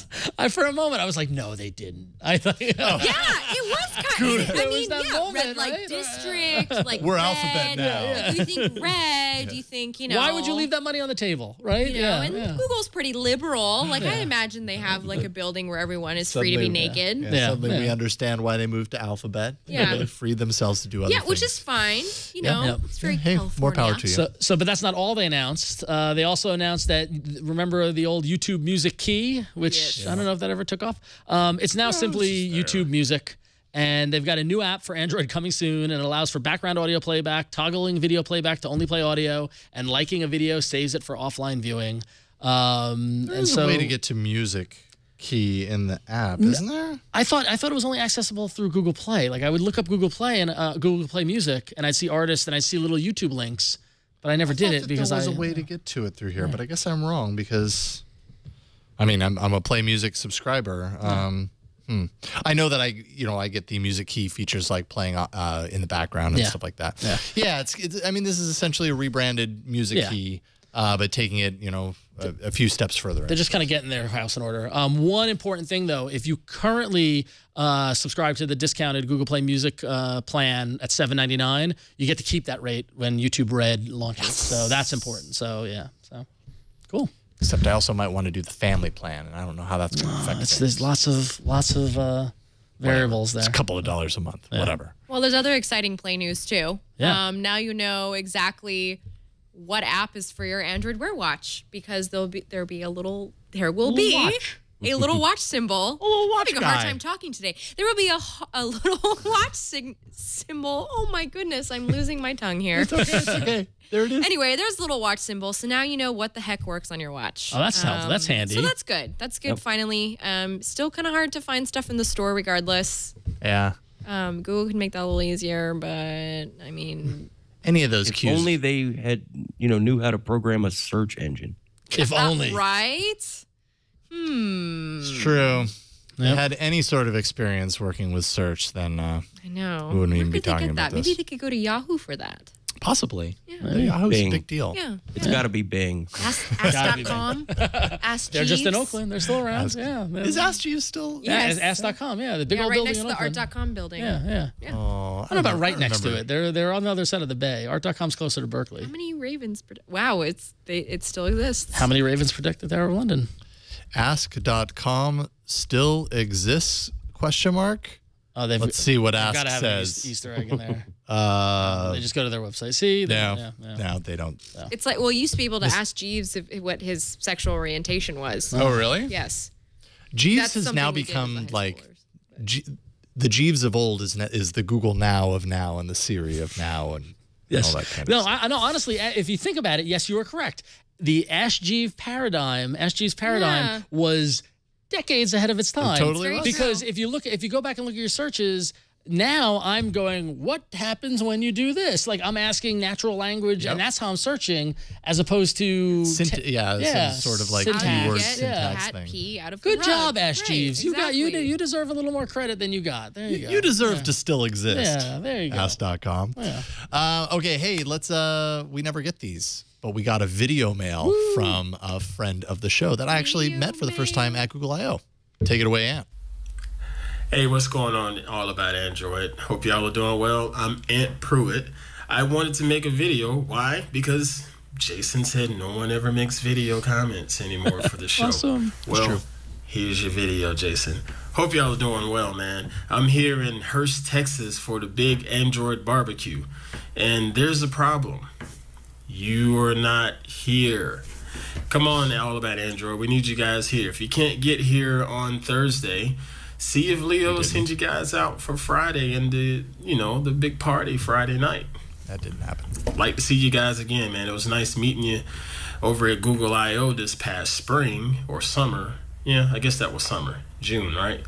For a moment, I was like, no, they didn't. I thought,
Yeah, it was kind of. I
There was
mean,
that
yeah,
moment,
red like
right?
district, like
We're
red.
alphabet now.
If you think red, why do you think,
Why would you leave that money on the table, right?
And Google's pretty liberal. Like, I imagine they have like a building where everyone is free to be naked.
Suddenly we understand why they moved to Alphabet.
Yeah.
They freed themselves to do other things.
Which is fine. It's very California.
More power to you.
But that's not all they announced. They also announced that, remember the old YouTube Music Key, which I don't know if that ever took off. It's now simply YouTube Music. And they've got a new app for Android coming soon, and it allows for background audio playback, toggling video playback to only play audio, and liking a video saves it for offline viewing.
There's a way to get to Music Key in the app, isn't there?
I thought it was only accessible through Google Play. Like, I would look up Google Play and Google Play Music, and I'd see artists and I'd see little YouTube links, but I never did it because
there was a way to get to it through here. But I guess I'm wrong because, I mean, I'm a Play Music subscriber. I know that I get the Music Key features like playing in the background and stuff like that. Yeah, it's. I mean, this is essentially a rebranded Music Key, but taking it, a few steps further.
They're just kind of getting their house in order. One important thing, though, if you currently subscribe to the discounted Google Play Music plan at $7.99, you get to keep that rate when YouTube Red launches. So that's important. So cool.
Except I also might want to do the family plan, and I don't know how that's going to affect things.
There's lots of variables there.
It's a couple of dollars a month, whatever.
Well, there's other exciting Play news too.
Yeah.
Now you know exactly what app is for your Android Wear Watch, because there will be a little watch symbol.
A little watch
having a hard time talking today. There will be a little watch symbol. Oh my goodness, I'm losing my tongue here.
It's okay. There it is.
Anyway, there's a little watch symbol, so now you know what the heck works on your watch.
Oh, that's helpful. That's handy.
So that's good. That's good. Yep. Finally, still kind of hard to find stuff in the store, regardless.
Yeah.
Google can make that a little easier, but I mean,
any of those
if
cues.
only they had, knew how to program a search engine.
If only.
Right?
It's true. If they had any sort of experience working with search, then
I know.
we wouldn't even be talking about this.
Maybe they could go to Yahoo for that.
Possibly.
Yeah.
Yahoo's
Bing.
a big deal.
Yeah.
It's got to be Bing.
Ask.com. Ask
They're just in
Jeeves.
Oakland. They're still around.
Is Ask Jeeves still?
Yes.
Ask.com. Yeah, the big old
right
building
next
in
to the
Oakland.
Art.com building.
Yeah.
Oh,
I don't know about right next to it. They're on the other side of the bay. Art.com's closer to Berkeley.
How many Ravens? Wow, it still exists.
How many Ravens protected there of London?
Ask.com still exists? ? Let's see what Ask
gotta have
says.
An Easter egg in there. They just go to their website. See?
No, they don't.
It's like, well, you used to be able to ask Jeeves what his sexual orientation was.
Oh, really?
Yes.
Jeeves has now become like the Jeeves of old is the Google Now of now and the Siri of now and all that kind of stuff.
No, honestly, if you think about it, yes, you are correct. The Ask Jeeves paradigm was decades ahead of its time.
It totally was.
Because if you go back and look at your searches, now I'm going, what happens when you do this? Like, I'm asking natural language, and that's how I'm searching, as opposed to
sort of like keyword syntax thing.
P out of
Good job, Ash
right,
Jeeves.
exactly.
You deserve a little more credit than you got. There you go.
You deserve to still exist.
Yeah, there you go.
Ask.com. Yeah. Okay, hey, let's we never get these, but we got a video mail from a friend of the show that I actually met for the first time at Google I/O. Take it away, Ant.
Hey, what's going on all about Android? Hope y'all are doing well. I'm Ant Pruitt. I wanted to make a video. Why? Because Jason said no one ever makes video comments anymore for the show.
Awesome.
Well, here's your video, Jason. Hope y'all are doing well, man. I'm here in Hurst, Texas for the big Android barbecue. And there's a problem. You are not here. Come on, all about Android. We need you guys here. If you can't get here on Thursday, see if Leo sends you guys out for Friday and the big party Friday night.
That didn't happen.
Like to see you guys again, man. It was nice meeting you over at Google I/O this past spring or summer. Yeah, I guess that was summer. June, right?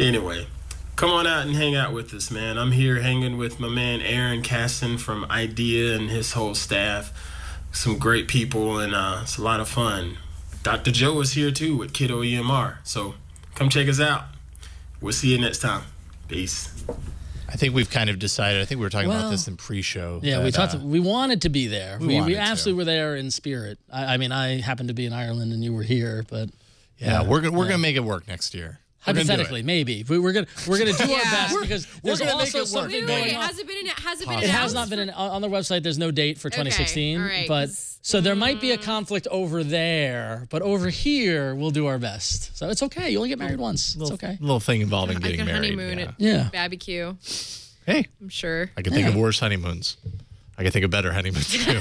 Anyway, come on out and hang out with us, man. I'm here hanging with my man Aaron Caston from IDEA and his whole staff. Some great people, and it's a lot of fun. Dr. Joe is here too with Kiddo EMR. So come check us out. We'll see you next time. Peace.
I think we've kind of decided. I think we were talking about this in pre-show.
Yeah, we talked. We wanted to be there. We absolutely were there in spirit. I mean, I happened to be in Ireland and you were here, but
we're gonna make it work next year.
Hypothetically, maybe we're gonna do our best because there's
gonna make
also
it work.
something
Wait,
going on.
has it been announced?
It has not been on the website. There's no date for 2016,
all right,
but so there might be a conflict over there, but over here we'll do our best. So it's okay. You only get married once. It's okay.
Little thing involving
Like
getting
a
married.
honeymoon at
Yeah.
BBQ.
Hey,
I'm sure.
I can think of worse honeymoons. I can think of better honeymoons too.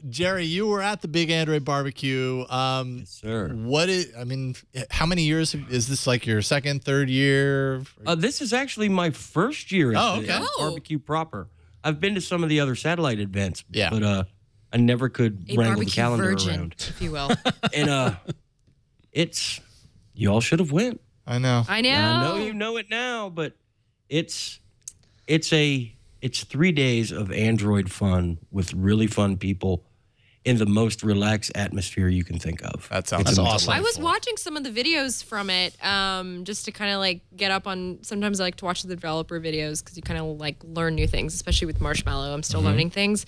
Jerry, you were at the big Android barbecue.
Yes, sir.
How many years is this? Like your second, third year?
This is actually my first year at the
okay.
barbecue proper. I've been to some of the other satellite events,
Yeah.
but I never could
A
wrangle the
barbecue
calendar
virgin,
around.
if you will.
And it's you all should have went.
I know.
I know.
I know you know it now, but it's 3 days of Android fun with really fun people in the most relaxed atmosphere you can think of.
That sounds
That's awesome.
I was watching some of the videos from it just to kind of like get up on. Sometimes I like to watch the developer videos because you kind of like learn new things, especially with Marshmallow. I'm still learning things.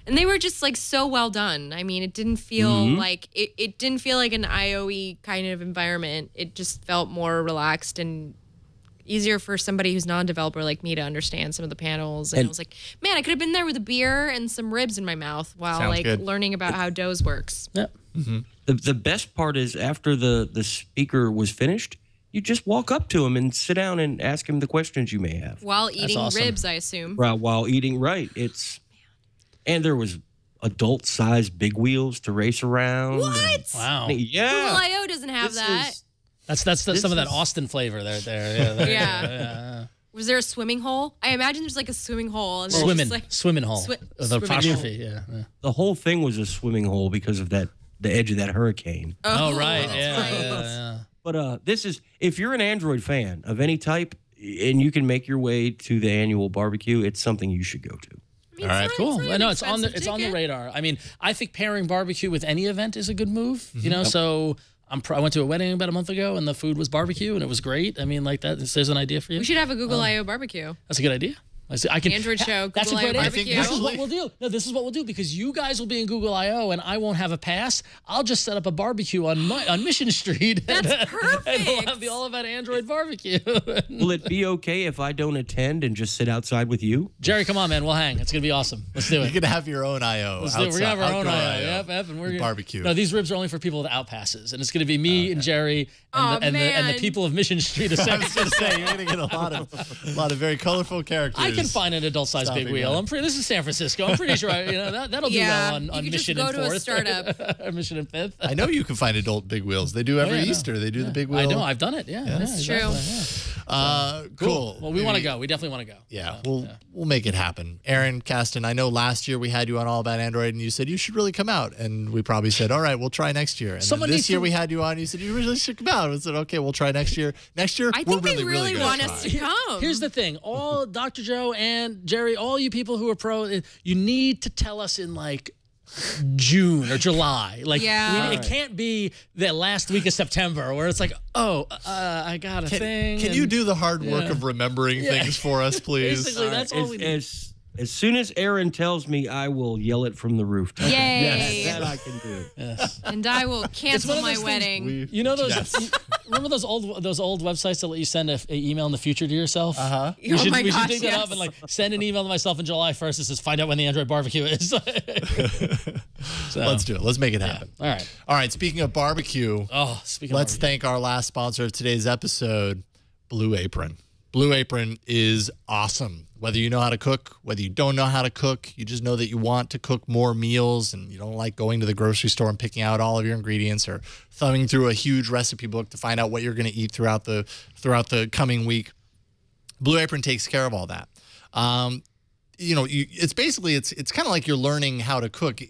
And they were just like so well done. I mean, it didn't feel like it didn't feel like an IOE kind of environment. It just felt more relaxed and easier for somebody who's non-developer like me to understand some of the panels. And I was like, man, I could have been there with a beer and some ribs in my mouth while
Sounds
like
good.
learning about how DOS works.
Yep.
The best part is after the speaker was finished, you just walk up to him and sit down and ask him the questions you may have.
While eating
awesome.
ribs, I assume.
While eating, right. And there was adult-sized big wheels to race around.
What?
Wow.
Yeah.
Google I/O doesn't have that.
That's some of that Austin flavor there.
Yeah. Was there a swimming hole? I imagine there's like a swimming hole. And there's just, like,
Swimming hole. The
swimming
apostrophe.
hole.
Yeah.
The whole thing was a swimming hole because of the edge of that hurricane.
Oh, right.
that's
Yeah,
right.
yeah.
But this is, if you're an Android fan of any type and you can make your way to the annual barbecue, it's something you should go to.
I mean,
All right,
it's
cool.
not an
I know it's on the
expensive ticket.
radar. I mean, I think pairing barbecue with any event is a good move. You know, so I went to a wedding about a month ago, and the food was barbecue, and it was great. I mean, like that. There's an idea for you.
We should have a Google I/O barbecue.
That's a good idea. I can
Android show,
That's a
Google
great
I/O
idea.
barbecue.
This is what we'll do. No, this is what we'll do because you guys will be in Google I/O and I won't have a pass. I'll just set up a barbecue on Mission Street.
That's perfect.
And we'll have the All About Android barbecue.
Will it be okay if I don't attend and just sit outside with you?
Jerry, come on, man. We'll hang. It's gonna be awesome. Let's do
You
it.
can have your own I/O.
Let's do it. We're gonna have our own
outdoor
I/O. Yep, and we're gonna
barbecue.
No, these ribs are only for people with outpasses, and it's gonna be me and Jerry and, and the people of Mission Street.
I was going to say, you're going to get a lot of very colorful characters.
I can find an adult-sized big wheel. This is San Francisco. I'm pretty sure that'll do well on
you
Mission
just
and
go to a
4th.
startup.
Mission and 5th.
I know you can find adult big wheels. They do every Easter. They do the big wheel.
I know. I've done it. Yeah,
That's true.
Cool.
Well, we want to go. We definitely want to go.
Yeah, we'll make it happen. Aaron Kasten, I know last year we had you on All About Android, and you said you should really come out, and we probably said, all right, we'll try next year. And then this year we had you on, and you said you really should come out. We said, okay, we'll try next year. Next year,
I
we're
think they
really gonna
want
try.
us to come.
Here's the thing. All Dr. Joe and Jerry, all you people who are pro, you need to tell us in like June or July. Like, it can't be the last week of September where it's like, I got a thing.
Can you do the hard work of remembering things for us, please?
Basically, that's all we need.
As soon as Aaron tells me, I will yell it from the rooftop.
Yay.
Yes, that I can do.
Yes.
And I will cancel my wedding.
You know those? Remember those old websites that let you send an email in the future to yourself?
Uh-huh.
We should
gosh,
dig that up and like send an email to myself on July 1st that says find out when the Android barbecue is. So,
Let's do it. Let's make it happen.
all right.
All right. Speaking of barbecue, let's thank our last sponsor of today's episode, Blue Apron. Blue Apron is awesome. Whether you know how to cook, whether you don't know how to cook, you just know that you want to cook more meals and you don't like going to the grocery store and picking out all of your ingredients or thumbing through a huge recipe book to find out what you're going to eat throughout the coming week. Blue Apron takes care of all that. It's basically it's kind of like you're learning how to cook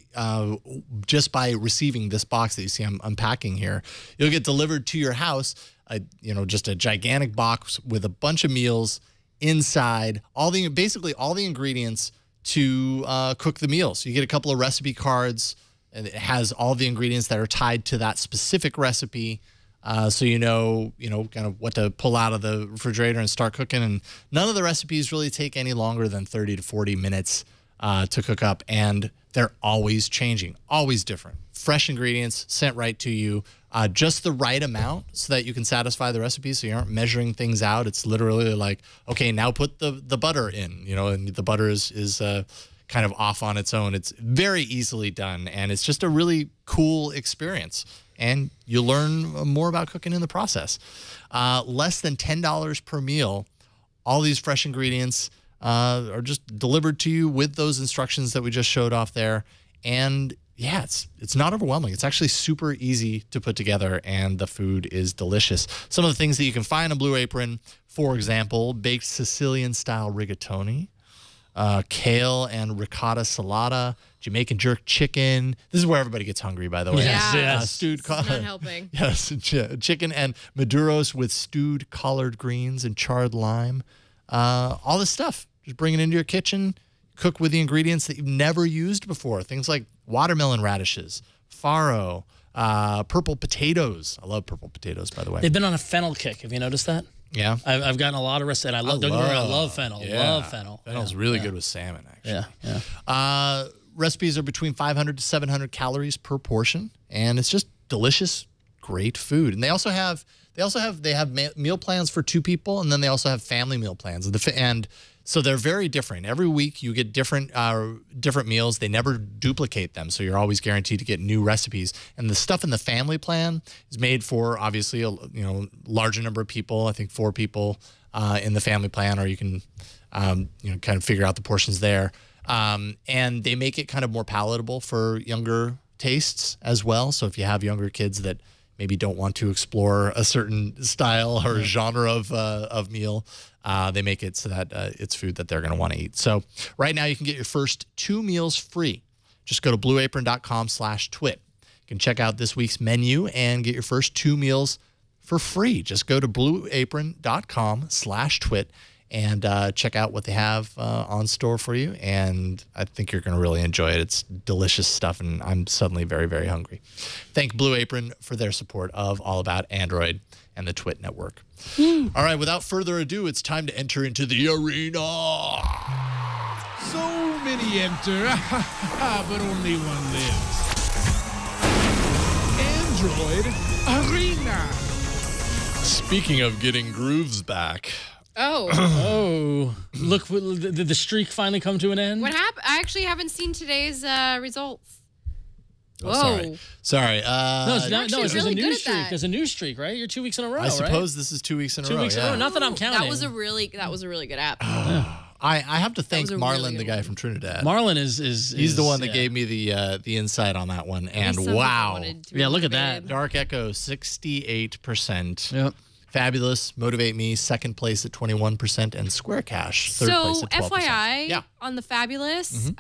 just by receiving this box that you see I'm unpacking here. You'll get delivered to your house, just a gigantic box with a bunch of meals inside, basically all the ingredients to cook the meals. You get a couple of recipe cards, and it has all the ingredients that are tied to that specific recipe. So you know, kind of what to pull out of the refrigerator and start cooking. And none of the recipes really take any longer than 30 to 40 minutes to cook up. And they're always changing, always different. fresh ingredients sent right to you, just the right amount so that you can satisfy the recipe, so you aren't measuring things out. It's literally like, okay, now put the butter in, you know, and the butter is kind of off on its own. It's very easily done, and it's just a really cool experience. And you learn more about cooking in the process. Less than $10 per meal. All these fresh ingredients are just delivered to you with those instructions that we just showed off there. And yeah, it's not overwhelming. It's actually super easy to put together, and the food is delicious. Some of the things that you can find on Blue Apron, for example, baked Sicilian-style rigatoni, kale and ricotta salata, Jamaican jerk chicken. This is where everybody gets hungry, by the way.
Yes.
Stewed
Not helping.
Yes, chicken and maduros with stewed collard greens and charred lime. All this stuff. Just bring it into your kitchen, cook with the ingredients that you've never used before. Things like watermelon radishes, farro, purple potatoes. I love purple potatoes, by the way.
They've been on a fennel kick. Have you noticed that?
Yeah.
I've gotten a lot of recipes. Don't get me wrong, I love fennel.
Yeah.
Love fennel.
Fennel's really good with salmon, actually.
Yeah.
Recipes are between 500 to 700 calories per portion, and it's just delicious, great food. And they have meal plans for 2 people, and then they also have family meal plans. And so they're very different. Every week you get different meals. They never duplicate them, so you're always guaranteed to get new recipes. And the stuff in the family plan is made for obviously a larger number of people. I think 4 people in the family plan, or you can kind of figure out the portions there. And they make it kind of more palatable for younger tastes as well. So if you have younger kids that maybe don't want to explore a certain style or genre of meal, they make it so that it's food that they're going to want to eat. So right now you can get your first 2 meals free. Just go to blueapron.com/twit. You can check out this week's menu and get your first 2 meals for free. Just go to blueapron.com/twit and check out what they have on store for you. And I think you're going to really enjoy it. It's delicious stuff, and I'm suddenly very, very hungry. Thank Blue Apron for their support of All About Android and the Twit Network. All right, without further ado, it's time to enter into the arena.
So many enter, but only one lives. Android Arena.
Speaking of getting grooves back.
Oh.
Look, did the streak finally come to an end?
What happened? I actually haven't seen today's results.
Oh, sorry.
There's a new streak. There's a new streak, right? You're 2 weeks in a row,
I suppose this is 2 weeks in a row.
2 weeks in a row. Not that I'm counting.
That was a really good app.
I have to thank Marlon, the guy from Trinidad.
Marlon is
he's the one that gave me the insight on that one. And wow.
Yeah, look at that.
Dark Echo, 68%.
Yep.
Fabulous, Motivate Me, 2nd place at 21%, and Square Cash, 3rd place at 12%.
FYI, on the Fabulous, so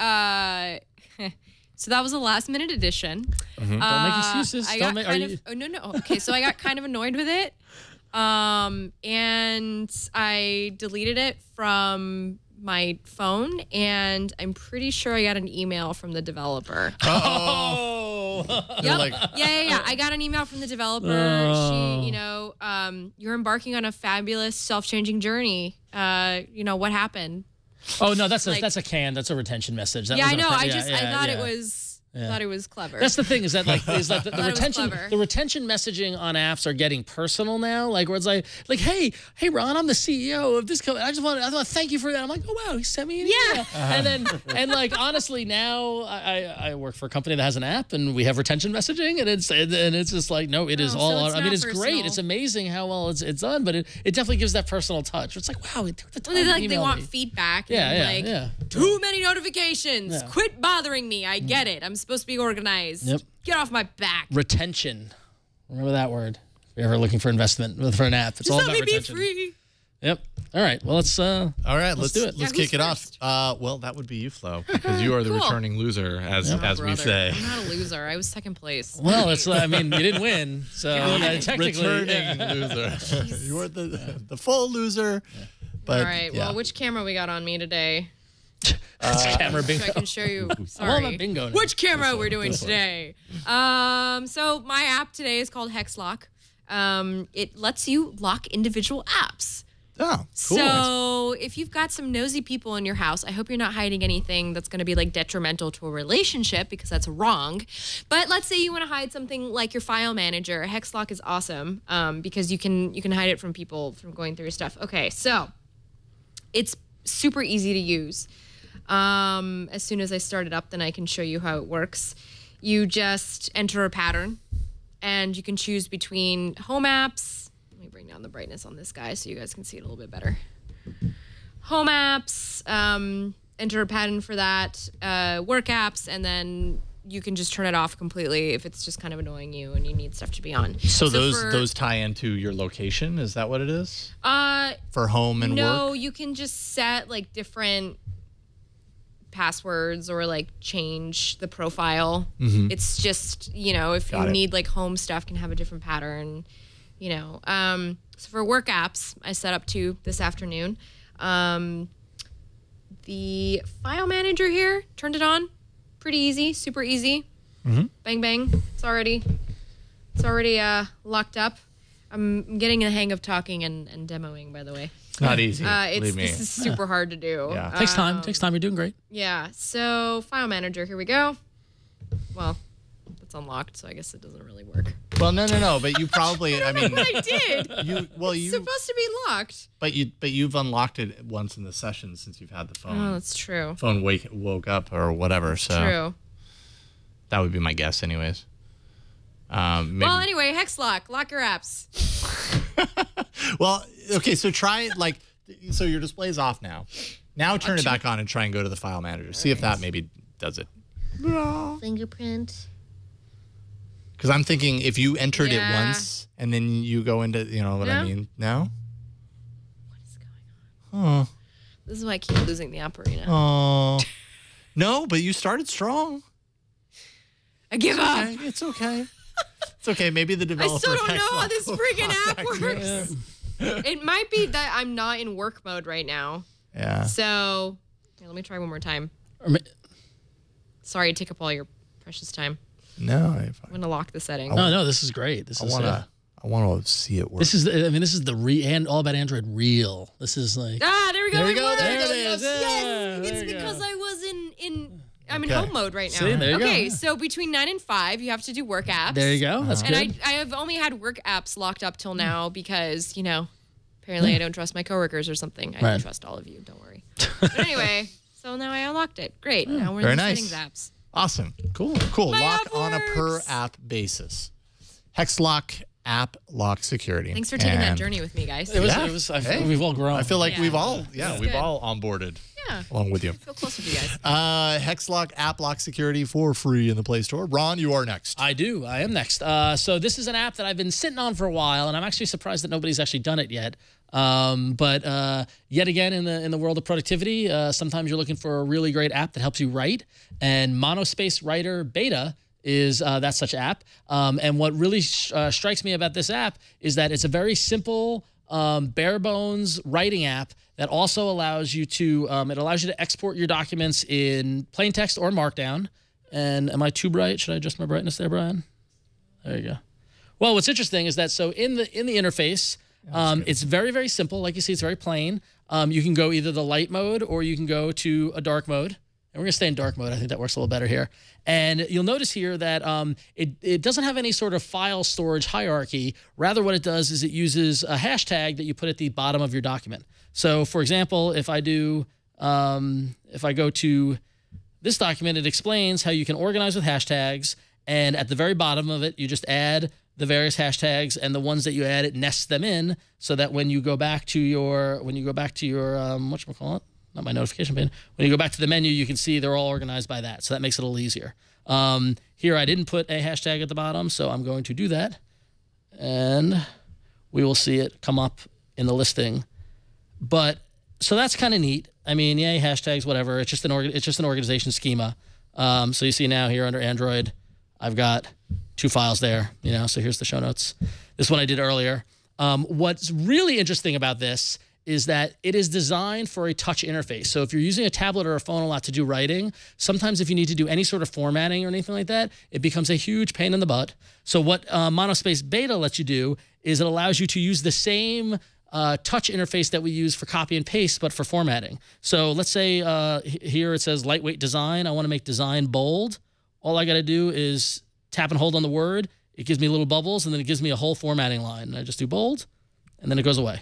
that was a last-minute edition.
Don't make excuses.
Okay, so I got kind of annoyed with it, and I deleted it from my phone, and I'm pretty sure I got an email from the developer.
Yep.
Yeah. I got an email from the developer. She, you're embarking on a fabulous self-changing journey. What happened?
Oh no, that's a can. That's a retention message.
I know. I thought it was. Thought it was clever.
That's the thing is that the retention messaging on apps are getting personal now. Like where it's like hey Ron, I'm the CEO of this company. I want to thank you for that. I'm like, oh wow, he sent me an email. And like honestly now I work for a company that has an app and we have retention messaging and it's just like no, it is all. I mean it's personal. Great. It's amazing how well it's done, but it definitely gives that personal touch. It's like wow, it took the time to email
they want
me.
feedback.
Yeah.
Too many notifications. Yeah. Quit bothering me. I get it. I'm supposed to be organized. Yep. Get off my back.
Retention. Remember that word. If you're ever looking for investment for an app, it's all about retention.
Be free.
Yep. All right. Well, let's do it.
Let's kick it off. Well, that would be you, Flo, because you are the returning loser, as we say.
I'm not a loser. I was 2nd place.
Well, it's. I mean, you didn't win, so technically,
returning loser. You were the full loser.
Yeah.
But,
all right. Well, which camera we got on me today?
Camera bingo.
So I can show you. Sorry.
Bingo.
Which camera we're doing today? So my app today is called Hex Lock. It lets you lock individual apps.
Oh, cool.
So if you've got some nosy people in your house, I hope you're not hiding anything that's going to be like detrimental to a relationship, because that's wrong. But let's say you want to hide something like your file manager. HexLock is awesome because you can hide it from people from going through your stuff. Okay, so it's super easy to use. As soon as I start it up, then I can show you how it works. You just enter a pattern, and you can choose between home apps. Let me bring down the brightness on this guy so you guys can see it a little bit better. Home apps, enter a pattern for that, work apps, and then you can just turn it off completely if it's just kind of annoying you and you need stuff to be on.
So those tie into your location? Is that what it is? For home and work?
No, you can just set like different passwords or like change the profile. It's just, you know, if you need like home stuff, can have a different pattern. You know, so for work apps, I set up 2 this afternoon. The file manager here, turned it on. Pretty easy, super easy. Bang, bang. It's already locked up. I'm getting the hang of talking and demoing, by the way.
It's not easy, believe me.
This is super hard to do.
Yeah. Takes time. Takes time. You're doing great.
Yeah. So file manager, here we go. Well, it's unlocked, so I guess it doesn't really work.
Well, no. But you probably, I mean,
what I did.
It's
supposed to be locked.
But you've unlocked it once in the session since you've had the phone.
Oh, that's true.
Phone woke up or whatever. So
true.
That would be my guess, anyways. Maybe.
Well, anyway, HexLock, lock your apps.
Well, okay. So try so your display is off now. Now turn it back on and try and go to the file manager. See if that maybe does it.
Fingerprint.
Because I'm thinking if you entered it once and then you go into, you know what I mean? No?
What is going on?
Oh.
This is why I keep losing the operator.
Oh. No, but you started strong.
I give up.
Okay. It's okay. It's okay. Maybe the developer.
I still don't know how this freaking app works. It might be that I'm not in work mode right now.
Yeah.
So, here, let me try one more time. Sorry to take up all your precious time.
No,
I'm gonna lock the setting.
No, this is great. This is.
I want to see it work.
This is. This is the all about Android real. This is like.
There we go.
There we go.
There it is.
Yes.
Yeah,
It's because I was I'm in
Okay.
home mode right now.
See, there you
okay,
go.
so between 9 and 5, you have to do work apps.
There you go. That's good.
And I have only had work apps locked up till now because, you know, apparently I don't trust my coworkers or something. I don't trust all of you. Don't worry. But anyway, so now I unlocked it. Great. Now we're in the settings apps.
Awesome. Cool.
My
Lock
app
on a per
works.
app basis. HexLock app lock security.
Thanks for taking that journey with me, guys.
It was. We've all grown.
I feel like
Yeah.
we've all
good.
onboarded.
Yeah.
Along with you.
I feel close with you guys.
HexLock app lock security for free in the Play Store. Ron, you are next.
I do. I am next. So this is an app that I've been sitting on for a while, and I'm actually surprised that nobody's actually done it yet. But yet again, in the world of productivity, sometimes you're looking for a really great app that helps you write, and Monospace Writer Beta is that such app. And what really strikes me about this app is that it's a very simple, bare bones writing app that also allows you to export your documents in plain text or Markdown. And am I too bright? Should I adjust my brightness there, Brian? There you go. Well, what's interesting is that in the interface, it's very, very simple. Like you see, it's very plain. You can go either the light mode or you can go to a dark mode. And we're going to stay in dark mode. I think that works a little better here. And you'll notice here that it doesn't have any sort of file storage hierarchy. Rather, what it does is it uses a hashtag that you put at the bottom of your document. So, for example, if I go to this document, it explains how you can organize with hashtags. And at the very bottom of it, you just add the various hashtags, and the ones that you add, it nests them in so that when you go back to your whatchamacallit? Not my notification pane. When you go back to the menu, you can see they're all organized by that. So that makes it a little easier. Here, I didn't put a hashtag at the bottom, so I'm going to do that. And we will see it come up in the listing. But so that's kind of neat. I mean, yay, hashtags, whatever. It's just an organization schema. So you see now here under Android, I've got 2 files there. So here's the show notes. This one I did earlier. What's really interesting about this is that it is designed for a touch interface. So if you're using a tablet or a phone a lot to do writing, sometimes if you need to do any sort of formatting or anything like that, it becomes a huge pain in the butt. So what Monospace Beta lets you do is it allows you to use the same touch interface that we use for copy and paste, but for formatting. So let's say here it says lightweight design. I want to make design bold. All I got to do is tap and hold on the word. It gives me little bubbles, and then it gives me a whole formatting line. And I just do bold, and then it goes away.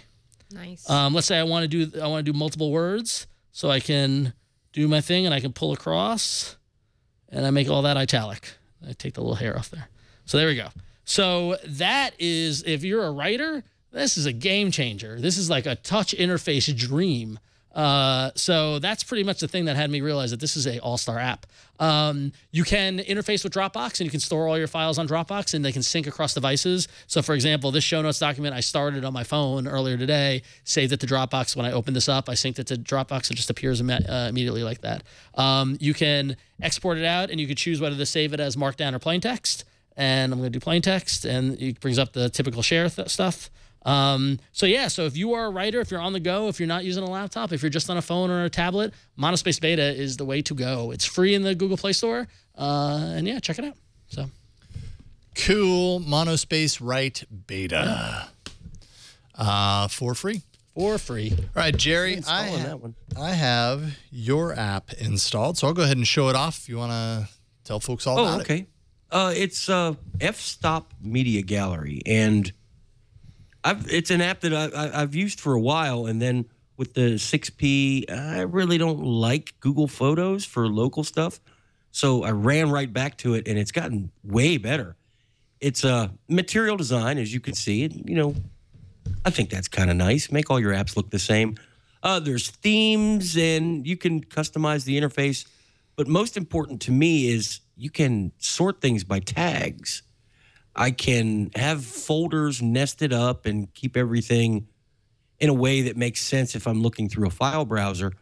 Nice.
Let's say I want to do multiple words, so I can do my thing, and I can pull across, and I make all that italic. I take the little hair off there. So there we go. So that is, if you're a writer, this is a game changer. This is like a touch interface dream. So that's pretty much the thing that had me realize that this is a all-star app. You can interface with Dropbox, and you can store all your files on Dropbox, and they can sync across devices. So for example, this show notes document I started on my phone earlier today, saved it to Dropbox. When I opened this up, I synced it to Dropbox. It just appears immediately like that. You can export it out, and you can choose whether to save it as markdown or plain text. And I'm going to do plain text, and it brings up the typical share stuff. So if you are a writer, if you're on the go, if you're not using a laptop, if you're just on a phone or a tablet, Monospace Beta is the way to go. It's free in the Google Play Store, and yeah, check it out. So
cool. Monospace Write Beta, for free.
For free.
All right, Jerry, I have your app installed, so I'll go ahead and show it off if you want to tell folks all about it.
Okay. It's F-Stop Media Gallery, and it's an app that I've used for a while, and then with the 6P, I really don't like Google Photos for local stuff, so I ran right back to it, and it's gotten way better. It's a material design, as you can see. I think that's kind of nice. Make all your apps look the same. There's themes, and you can customize the interface, but most important to me is you can sort things by tags. I can have folders nested up and keep everything in a way that makes sense if I'm looking through a file browser,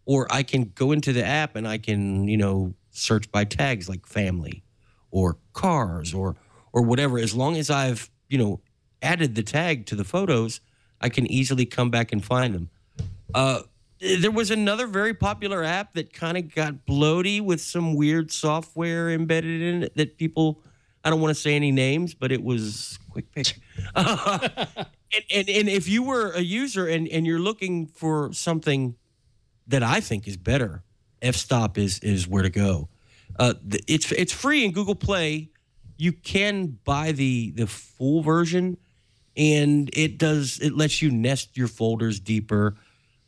or I can go into the app and I can, search by tags like family or cars or whatever. As long as I've, added the tag to the photos, I can easily come back and find them. There was another very popular app that kind of got bloaty with some weird software embedded in it that people, I don't want to say any names, but it was Quick Pick. and if you were a user and you're looking for something that I think is better, F-Stop is where to go. It's free in Google Play. You can buy the full version, and it lets you nest your folders deeper.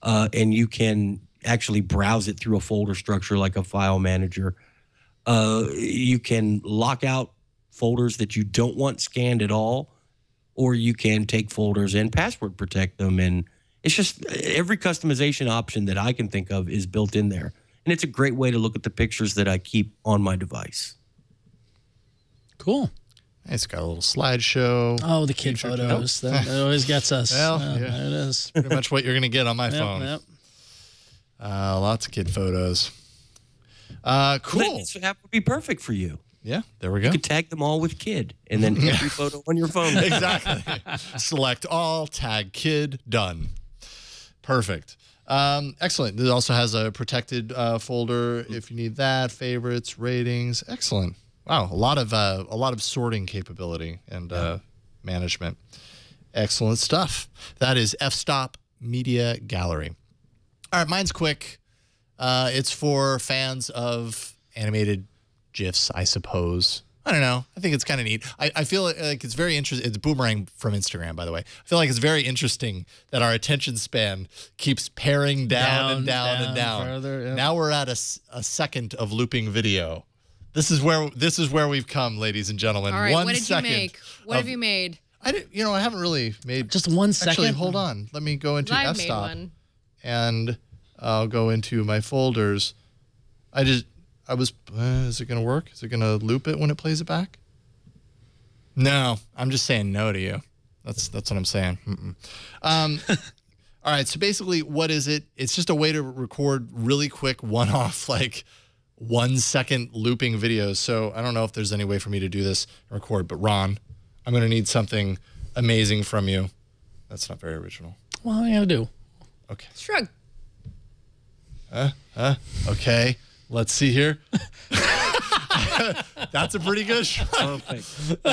And you can actually browse it through a folder structure like a file manager. You can lock out folders that you don't want scanned at all, or you can take folders and password protect them. And it's just every customization option that I can think of is built in there. And it's a great way to look at the pictures that I keep on my device.
Cool.
It's got a little slideshow.
Oh, the kid photos. That always gets us.
Well,
there it is.
Pretty much what you're going to get on my phone.
Yep.
Lots of kid photos. Cool.
This app would be perfect for you.
Yeah, there we go.
You could tag them all with kid, and then every photo on your phone.
Exactly. Select all, tag kid, done. Perfect. Excellent. It also has a protected folder if you need that. Favorites, ratings. Excellent. Wow, a lot of sorting capability and management. Excellent stuff. That is F-Stop Media Gallery. All right, mine's quick. It's for fans of animated GIFs, I suppose. I don't know. I think it's kind of neat. I feel like it's very interesting. It's Boomerang from Instagram, by the way. I feel like it's very interesting that our attention span keeps paring down and down.
Further, yeah.
Now we're at a second of looping video. This is where we've come, ladies and gentlemen.
All right, what did
second
you make? What have you made?
I haven't really made
just 1 second.
Actually, hold on. Let me go into F-Stop,
made one.
and I'll go into my folders. Is it gonna work? Is it gonna loop it when it plays it back? No, I'm just saying no to you. That's what I'm saying. All right. So basically, what is it? It's just a way to record really quick one-off, like 1 second looping videos. So I don't know if there's any way for me to do this and record, but Ron, I'm going to need something amazing from you. That's not very original.
What are you going to do?
Okay.
Shrug.
Okay. Let's see here. That's a pretty good shrug.
Perfect.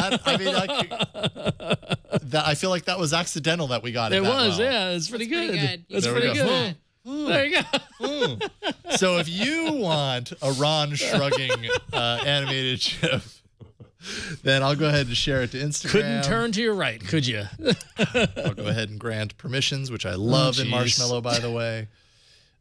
I feel like that was accidental that we got it.
It was,
well.
yeah. It's pretty good. It's
There we
pretty
go.
good. There you go.
So if you want a Ron shrugging animated GIF, then I'll go ahead and share it to Instagram.
Couldn't turn to your right, could you?
I'll go ahead and grant permissions, which I love in Marshmallow, by the way.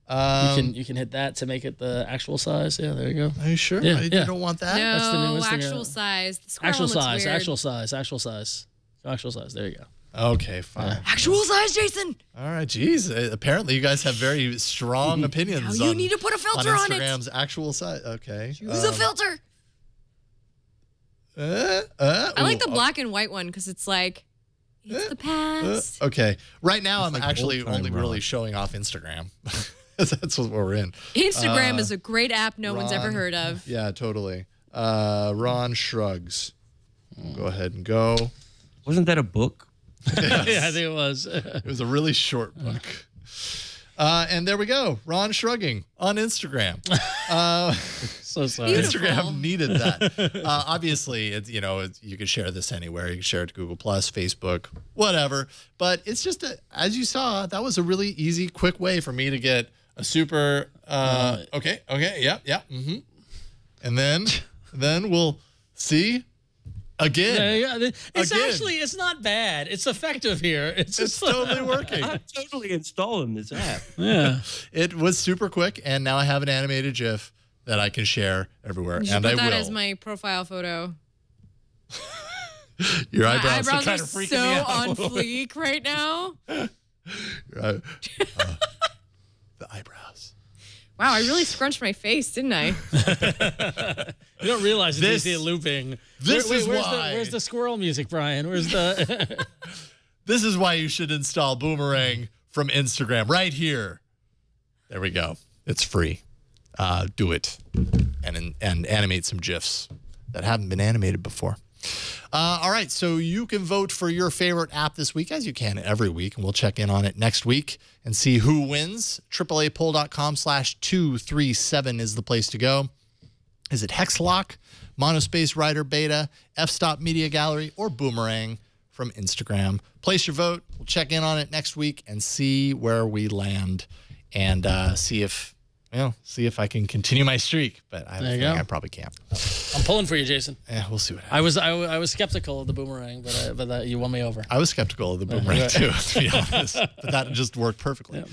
You can hit that to make it the actual size. Yeah, there you go.
Are you sure?
Yeah,
You don't want that?
No,
That's the new Instagram.
actual size. The squirrel
Actual
looks
size,
weird.
actual size, actual size. Actual size. There you go.
Okay, fine.
Actual size, Jason.
All right, geez. Apparently, you guys have very strong opinions.
Now you need to put a filter on it.
Instagram's actual size. Okay.
Use a filter. I like the black and white one because it's like, it's the past.
Okay. Right now, I'm
like
actually
old-time
only really
Ron.
showing off Instagram. That's what we're in.
Instagram is a great app no one's ever
Ron-
heard of.
Yeah, totally. Ron Shrugs. Go ahead and go.
Wasn't that a book?
Yeah, I think it was.
It was a really short book. And there we go. Ron Shrugging on Instagram.
So sorry.
Instagram needed that. Obviously, it's, you can share this anywhere. You can share it to Google+, Facebook, whatever. But it's just, as you saw, that was a really easy, quick way for me to get a super, okay, yeah. And then we'll see again.
Yeah, it's
Again.
actually, it's not bad. It's effective here. It's just
totally working.
I'm totally installing this app.
Yeah.
It was super quick, and now I have an animated GIF that I can share everywhere,
You should
and
put
I
that
will.
as my profile photo.
Your
My
eyebrows are
eyebrows
kind
are
of freaking
so
me out.
on fleek right now.
The eyebrows.
Wow, I really scrunched my face, didn't I?
You don't realize it. You
This-
see it looping.
this is
where's
why.
where's the squirrel music, Brian? Where's the...
This is why you should install Boomerang from Instagram right here. There we go. It's free. Do it and animate some GIFs that haven't been animated before. All right, so you can vote for your favorite app this week, as you can every week, and we'll check in on it next week and see who wins. AAApoll.com/237 is the place to go. Is it Hexlock, Monospace Rider Beta, F-Stop Media Gallery, or Boomerang from Instagram? Place your vote. We'll check in on it next week and see where we land and see if I can continue my streak. But I have a
There you
feeling
go.
I probably can't.
I'm pulling for you, Jason.
Yeah, we'll see what happens.
I was skeptical of the Boomerang, but you won me over.
I was skeptical of the Boomerang too, to be honest. But that just worked perfectly.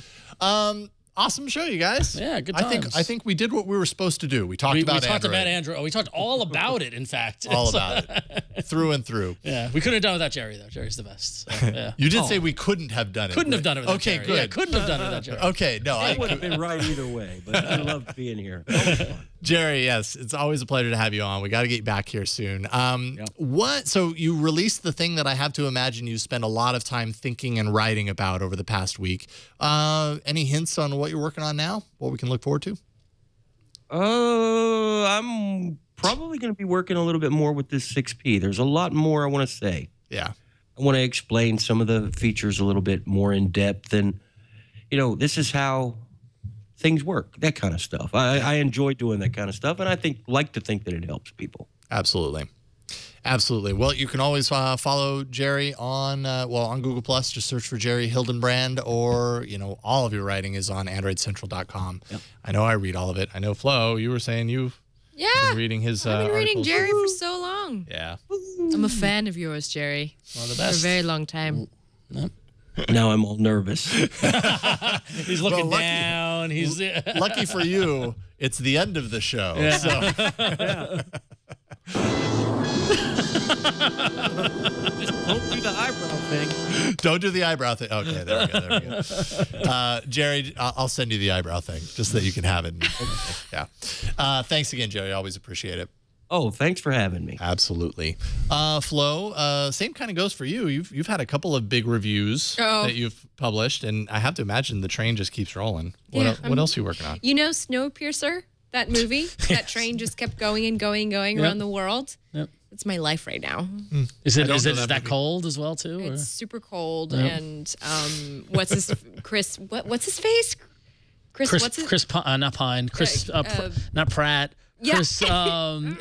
Awesome show, you guys.
Yeah, good
I
times.
think we did what we were supposed to do. We talked about
we talked
Android.
about Android. Oh, we talked all about it, in fact.
All about it. Through and through.
Yeah, we couldn't have done it without Jerry, though. Jerry's the best. So, yeah.
You did say we couldn't have done it.
Couldn't have done it without
Okay,
Jerry.
good.
Yeah, couldn't have done it without Jerry.
Okay, no,
I would have been right either way, but I loved being here.
Jerry, yes, it's always a pleasure to have you on. We got to get you back here soon. So you released the thing that I have to imagine you spend a lot of time thinking and writing about over the past week. Any hints on what you're working on now? What we can look forward to?
I'm probably going to be working a little bit more with this 6P. There's a lot more I want to say.
Yeah.
I want to explain some of the features a little bit more in depth, and this is how things work, that kind of stuff. I enjoy doing that kind of stuff, and I like to think that it helps people.
Absolutely. Well, you can always follow Jerry on Google+. Just search for Jerry Hildenbrand, or all of your writing is on AndroidCentral.com.
Yep.
I know I read all of it. I know Flo, you were saying you've been reading his.
I've been reading
articles.
Jerry for so long.
Yeah.
I'm a fan of yours, Jerry.
One of the
For
best.
a very long time.
Now I'm all nervous.
He's looking
Well, lucky-
down. He's
Lucky for you, it's the end of the show.
Yeah.
So.
Just don't do the eyebrow thing.
Don't do the eyebrow thing. Okay, there we go. Jerry, I'll send you the eyebrow thing just so that you can have it. Yeah. Thanks again, Jerry. I always appreciate it.
Oh, thanks for having me.
Absolutely. Flo, same kind of goes for you. You've had a couple of big reviews that you've published, and I have to imagine the train just keeps rolling. What else are you working on?
Snowpiercer, that movie? That train just kept going and going around the world.
Yep.
It's my life right now.
Is
I don't know
it
that
that
movie.
cold as well too?
It's
or?
super cold,
Yep.
and what's his what's his face? Chris, what's his
Not Pine. Not Pratt.
Yeah.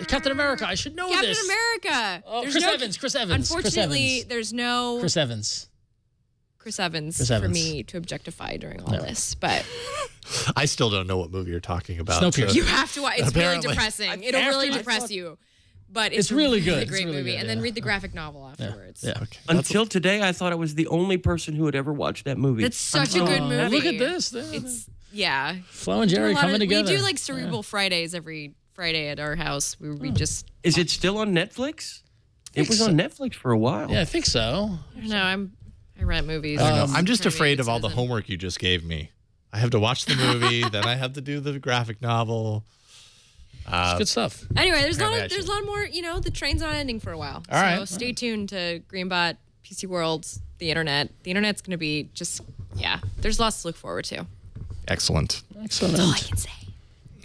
Captain America. I should know
Captain
this.
America.
Oh,
There's
Chris Evans.
Unfortunately, there's no
Chris Evans
for me to objectify during all this. But
I still don't know what movie you're talking about.
Snowpiercer.
you have to watch. It's
Apparently.
really depressing. It'll really depress you. But it's
really
a
good.
really
It's
great
really
movie.
good,
And then read the graphic novel afterwards.
Yeah.
Okay.
Until today, I thought I was the only person who had ever watched that movie.
It's such a good movie.
Look at this.
It's yeah.
Flo and Jerry coming together.
We do like Cerebral Fridays every Friday at our house. We just.
Is it still on Netflix? It was on Netflix for a while.
Yeah, I think so.
No, I rent movies.
I'm just afraid of all the homework you just gave me. I have to watch the movie, then I have to do the graphic novel.
It's good stuff.
Anyway, there's a lot more. You know, the train's not ending for a while.
All right.
So stay tuned to Greenbot, PC World, the internet. The internet's going to be just there's lots to look forward to.
Excellent.
That's all I can say.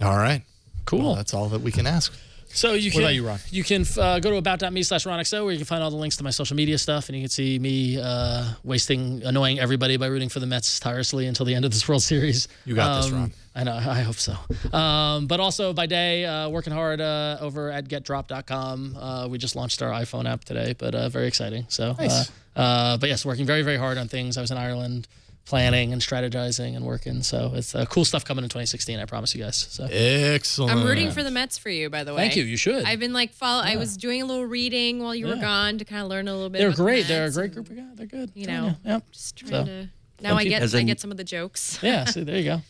All right.
Cool.
Well, that's all that we can ask.
So you can,
What about you, Ron?
You can go to about.me/RonXO where you can find all the links to my social media stuff, and you can see me annoying everybody by rooting for the Mets tirelessly until the end of this World Series.
You got this, Ron.
I know. I hope so. But also by day, working hard over at getdrop.com. We just launched our iPhone app today, but very exciting. So,
Nice.
But yes, working very, very hard on things. I was in Ireland planning and strategizing and working. So it's cool stuff coming in 2016. I promise you guys. So
Excellent.
I'm rooting for the Mets for you, by the way.
Thank you. You should.
I've been I was doing a little reading while you were gone to kind of learn a little bit.
They're
about
great.
The
They're a
Mets
great group of guys. They're good.
You know,
Yep.
just trying to. Now I get some of the jokes.
Yeah. See, there you go.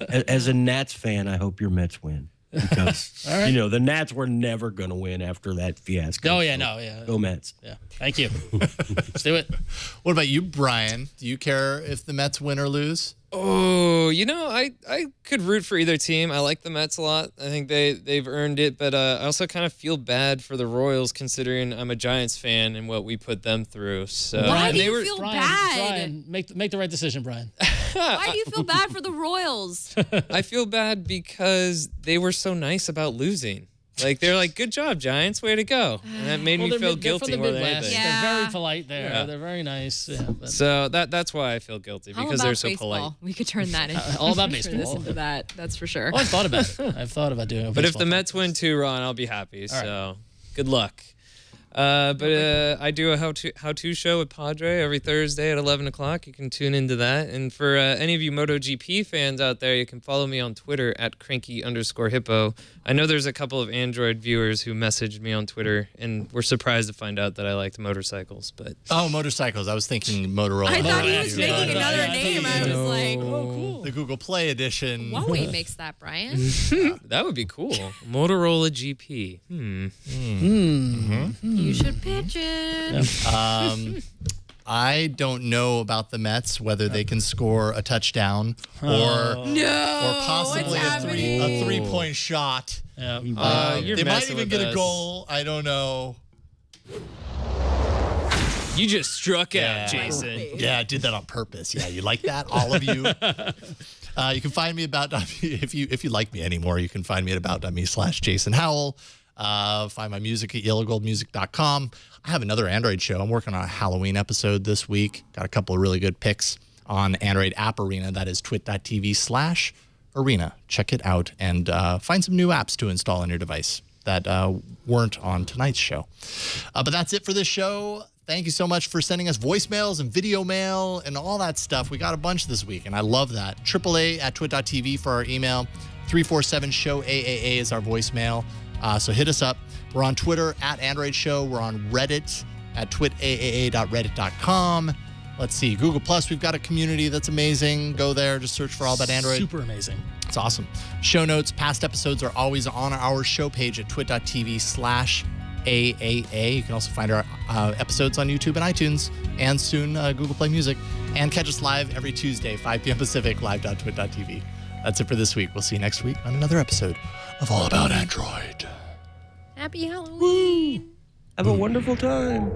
As a Nats fan, I hope your Mets win. Because, you know, the Nats were never going to win after that fiasco.
Oh, yeah, no, yeah.
Go Mets.
Yeah. Thank you. Let's do it.
What about you, Brian? Do you care if the Mets win or lose?
Oh, you know, I could root for either team. I like the Mets a lot. I think they've earned it, but I also kind of feel bad for the Royals considering I'm a Giants fan and what we put them through. So
Why do you feel bad?
Brian, make the right decision, Brian.
Why do you feel bad for the Royals?
I feel bad because they were so nice about losing. Like, they're like, good job, Giants, way to go. And that made me feel guilty more than anything.
They're very polite there. Yeah. They're very nice. Yeah,
so that's why I feel guilty, because they're so
baseball?
polite.
We could turn that into
all about baseball.
Turn this into that. That's for sure.
Oh, I've thought about it. I've thought about doing it.
But if the Mets win too, Ron, I'll be happy. So good luck. But I do a how-to show with Padre every Thursday at 11 o'clock. You can tune into that. And for any of you MotoGP fans out there, you can follow me on Twitter at cranky_hippo. I know there's a couple of Android viewers who messaged me on Twitter and were surprised to find out that I liked motorcycles. But
motorcycles. I was thinking Motorola.
I thought he was making another name. I was like,
oh, cool.
The Google Play edition.
Huawei makes that, Brian.
That would be cool. Motorola GP.
You should pitch it.
I don't know about the Mets, whether they can score a touchdown or possibly a three-point shot.
Yeah.
They might even get a goal. I don't know.
You just struck out, Jason.
Yeah, I did that on purpose. Yeah, you like that, all of you? You can find me if you like me anymore, you can find me at about.me/Jason Howell. Find my music at yellowgoldmusic.com. I have another Android show. I'm working on a Halloween episode this week. Got a couple of really good picks on Android App Arena. That is twit.tv/arena. Check it out and find some new apps to install on your device that weren't on tonight's show. But that's it for this show. Thank you so much for sending us voicemails and video mail and all that stuff. We got a bunch this week, and I love that. AAA@twit.tv for our email. 347-SHOW-AAA is our voicemail. So hit us up. We're on Twitter @Android Show. We're on Reddit at twitaaa.reddit.com. Let's see. Google Plus, we've got a community that's amazing. Go there. Just search for All About Android.
Super amazing.
It's awesome. Show notes, past episodes are always on our show page at twit.tv/AAA. You can also find our episodes on YouTube and iTunes, and soon Google Play Music. And catch us live every Tuesday, 5 p.m. Pacific, live.twit.tv. That's it for this week. We'll see you next week on another episode of All About Android.
Happy Halloween.
Have a wonderful time.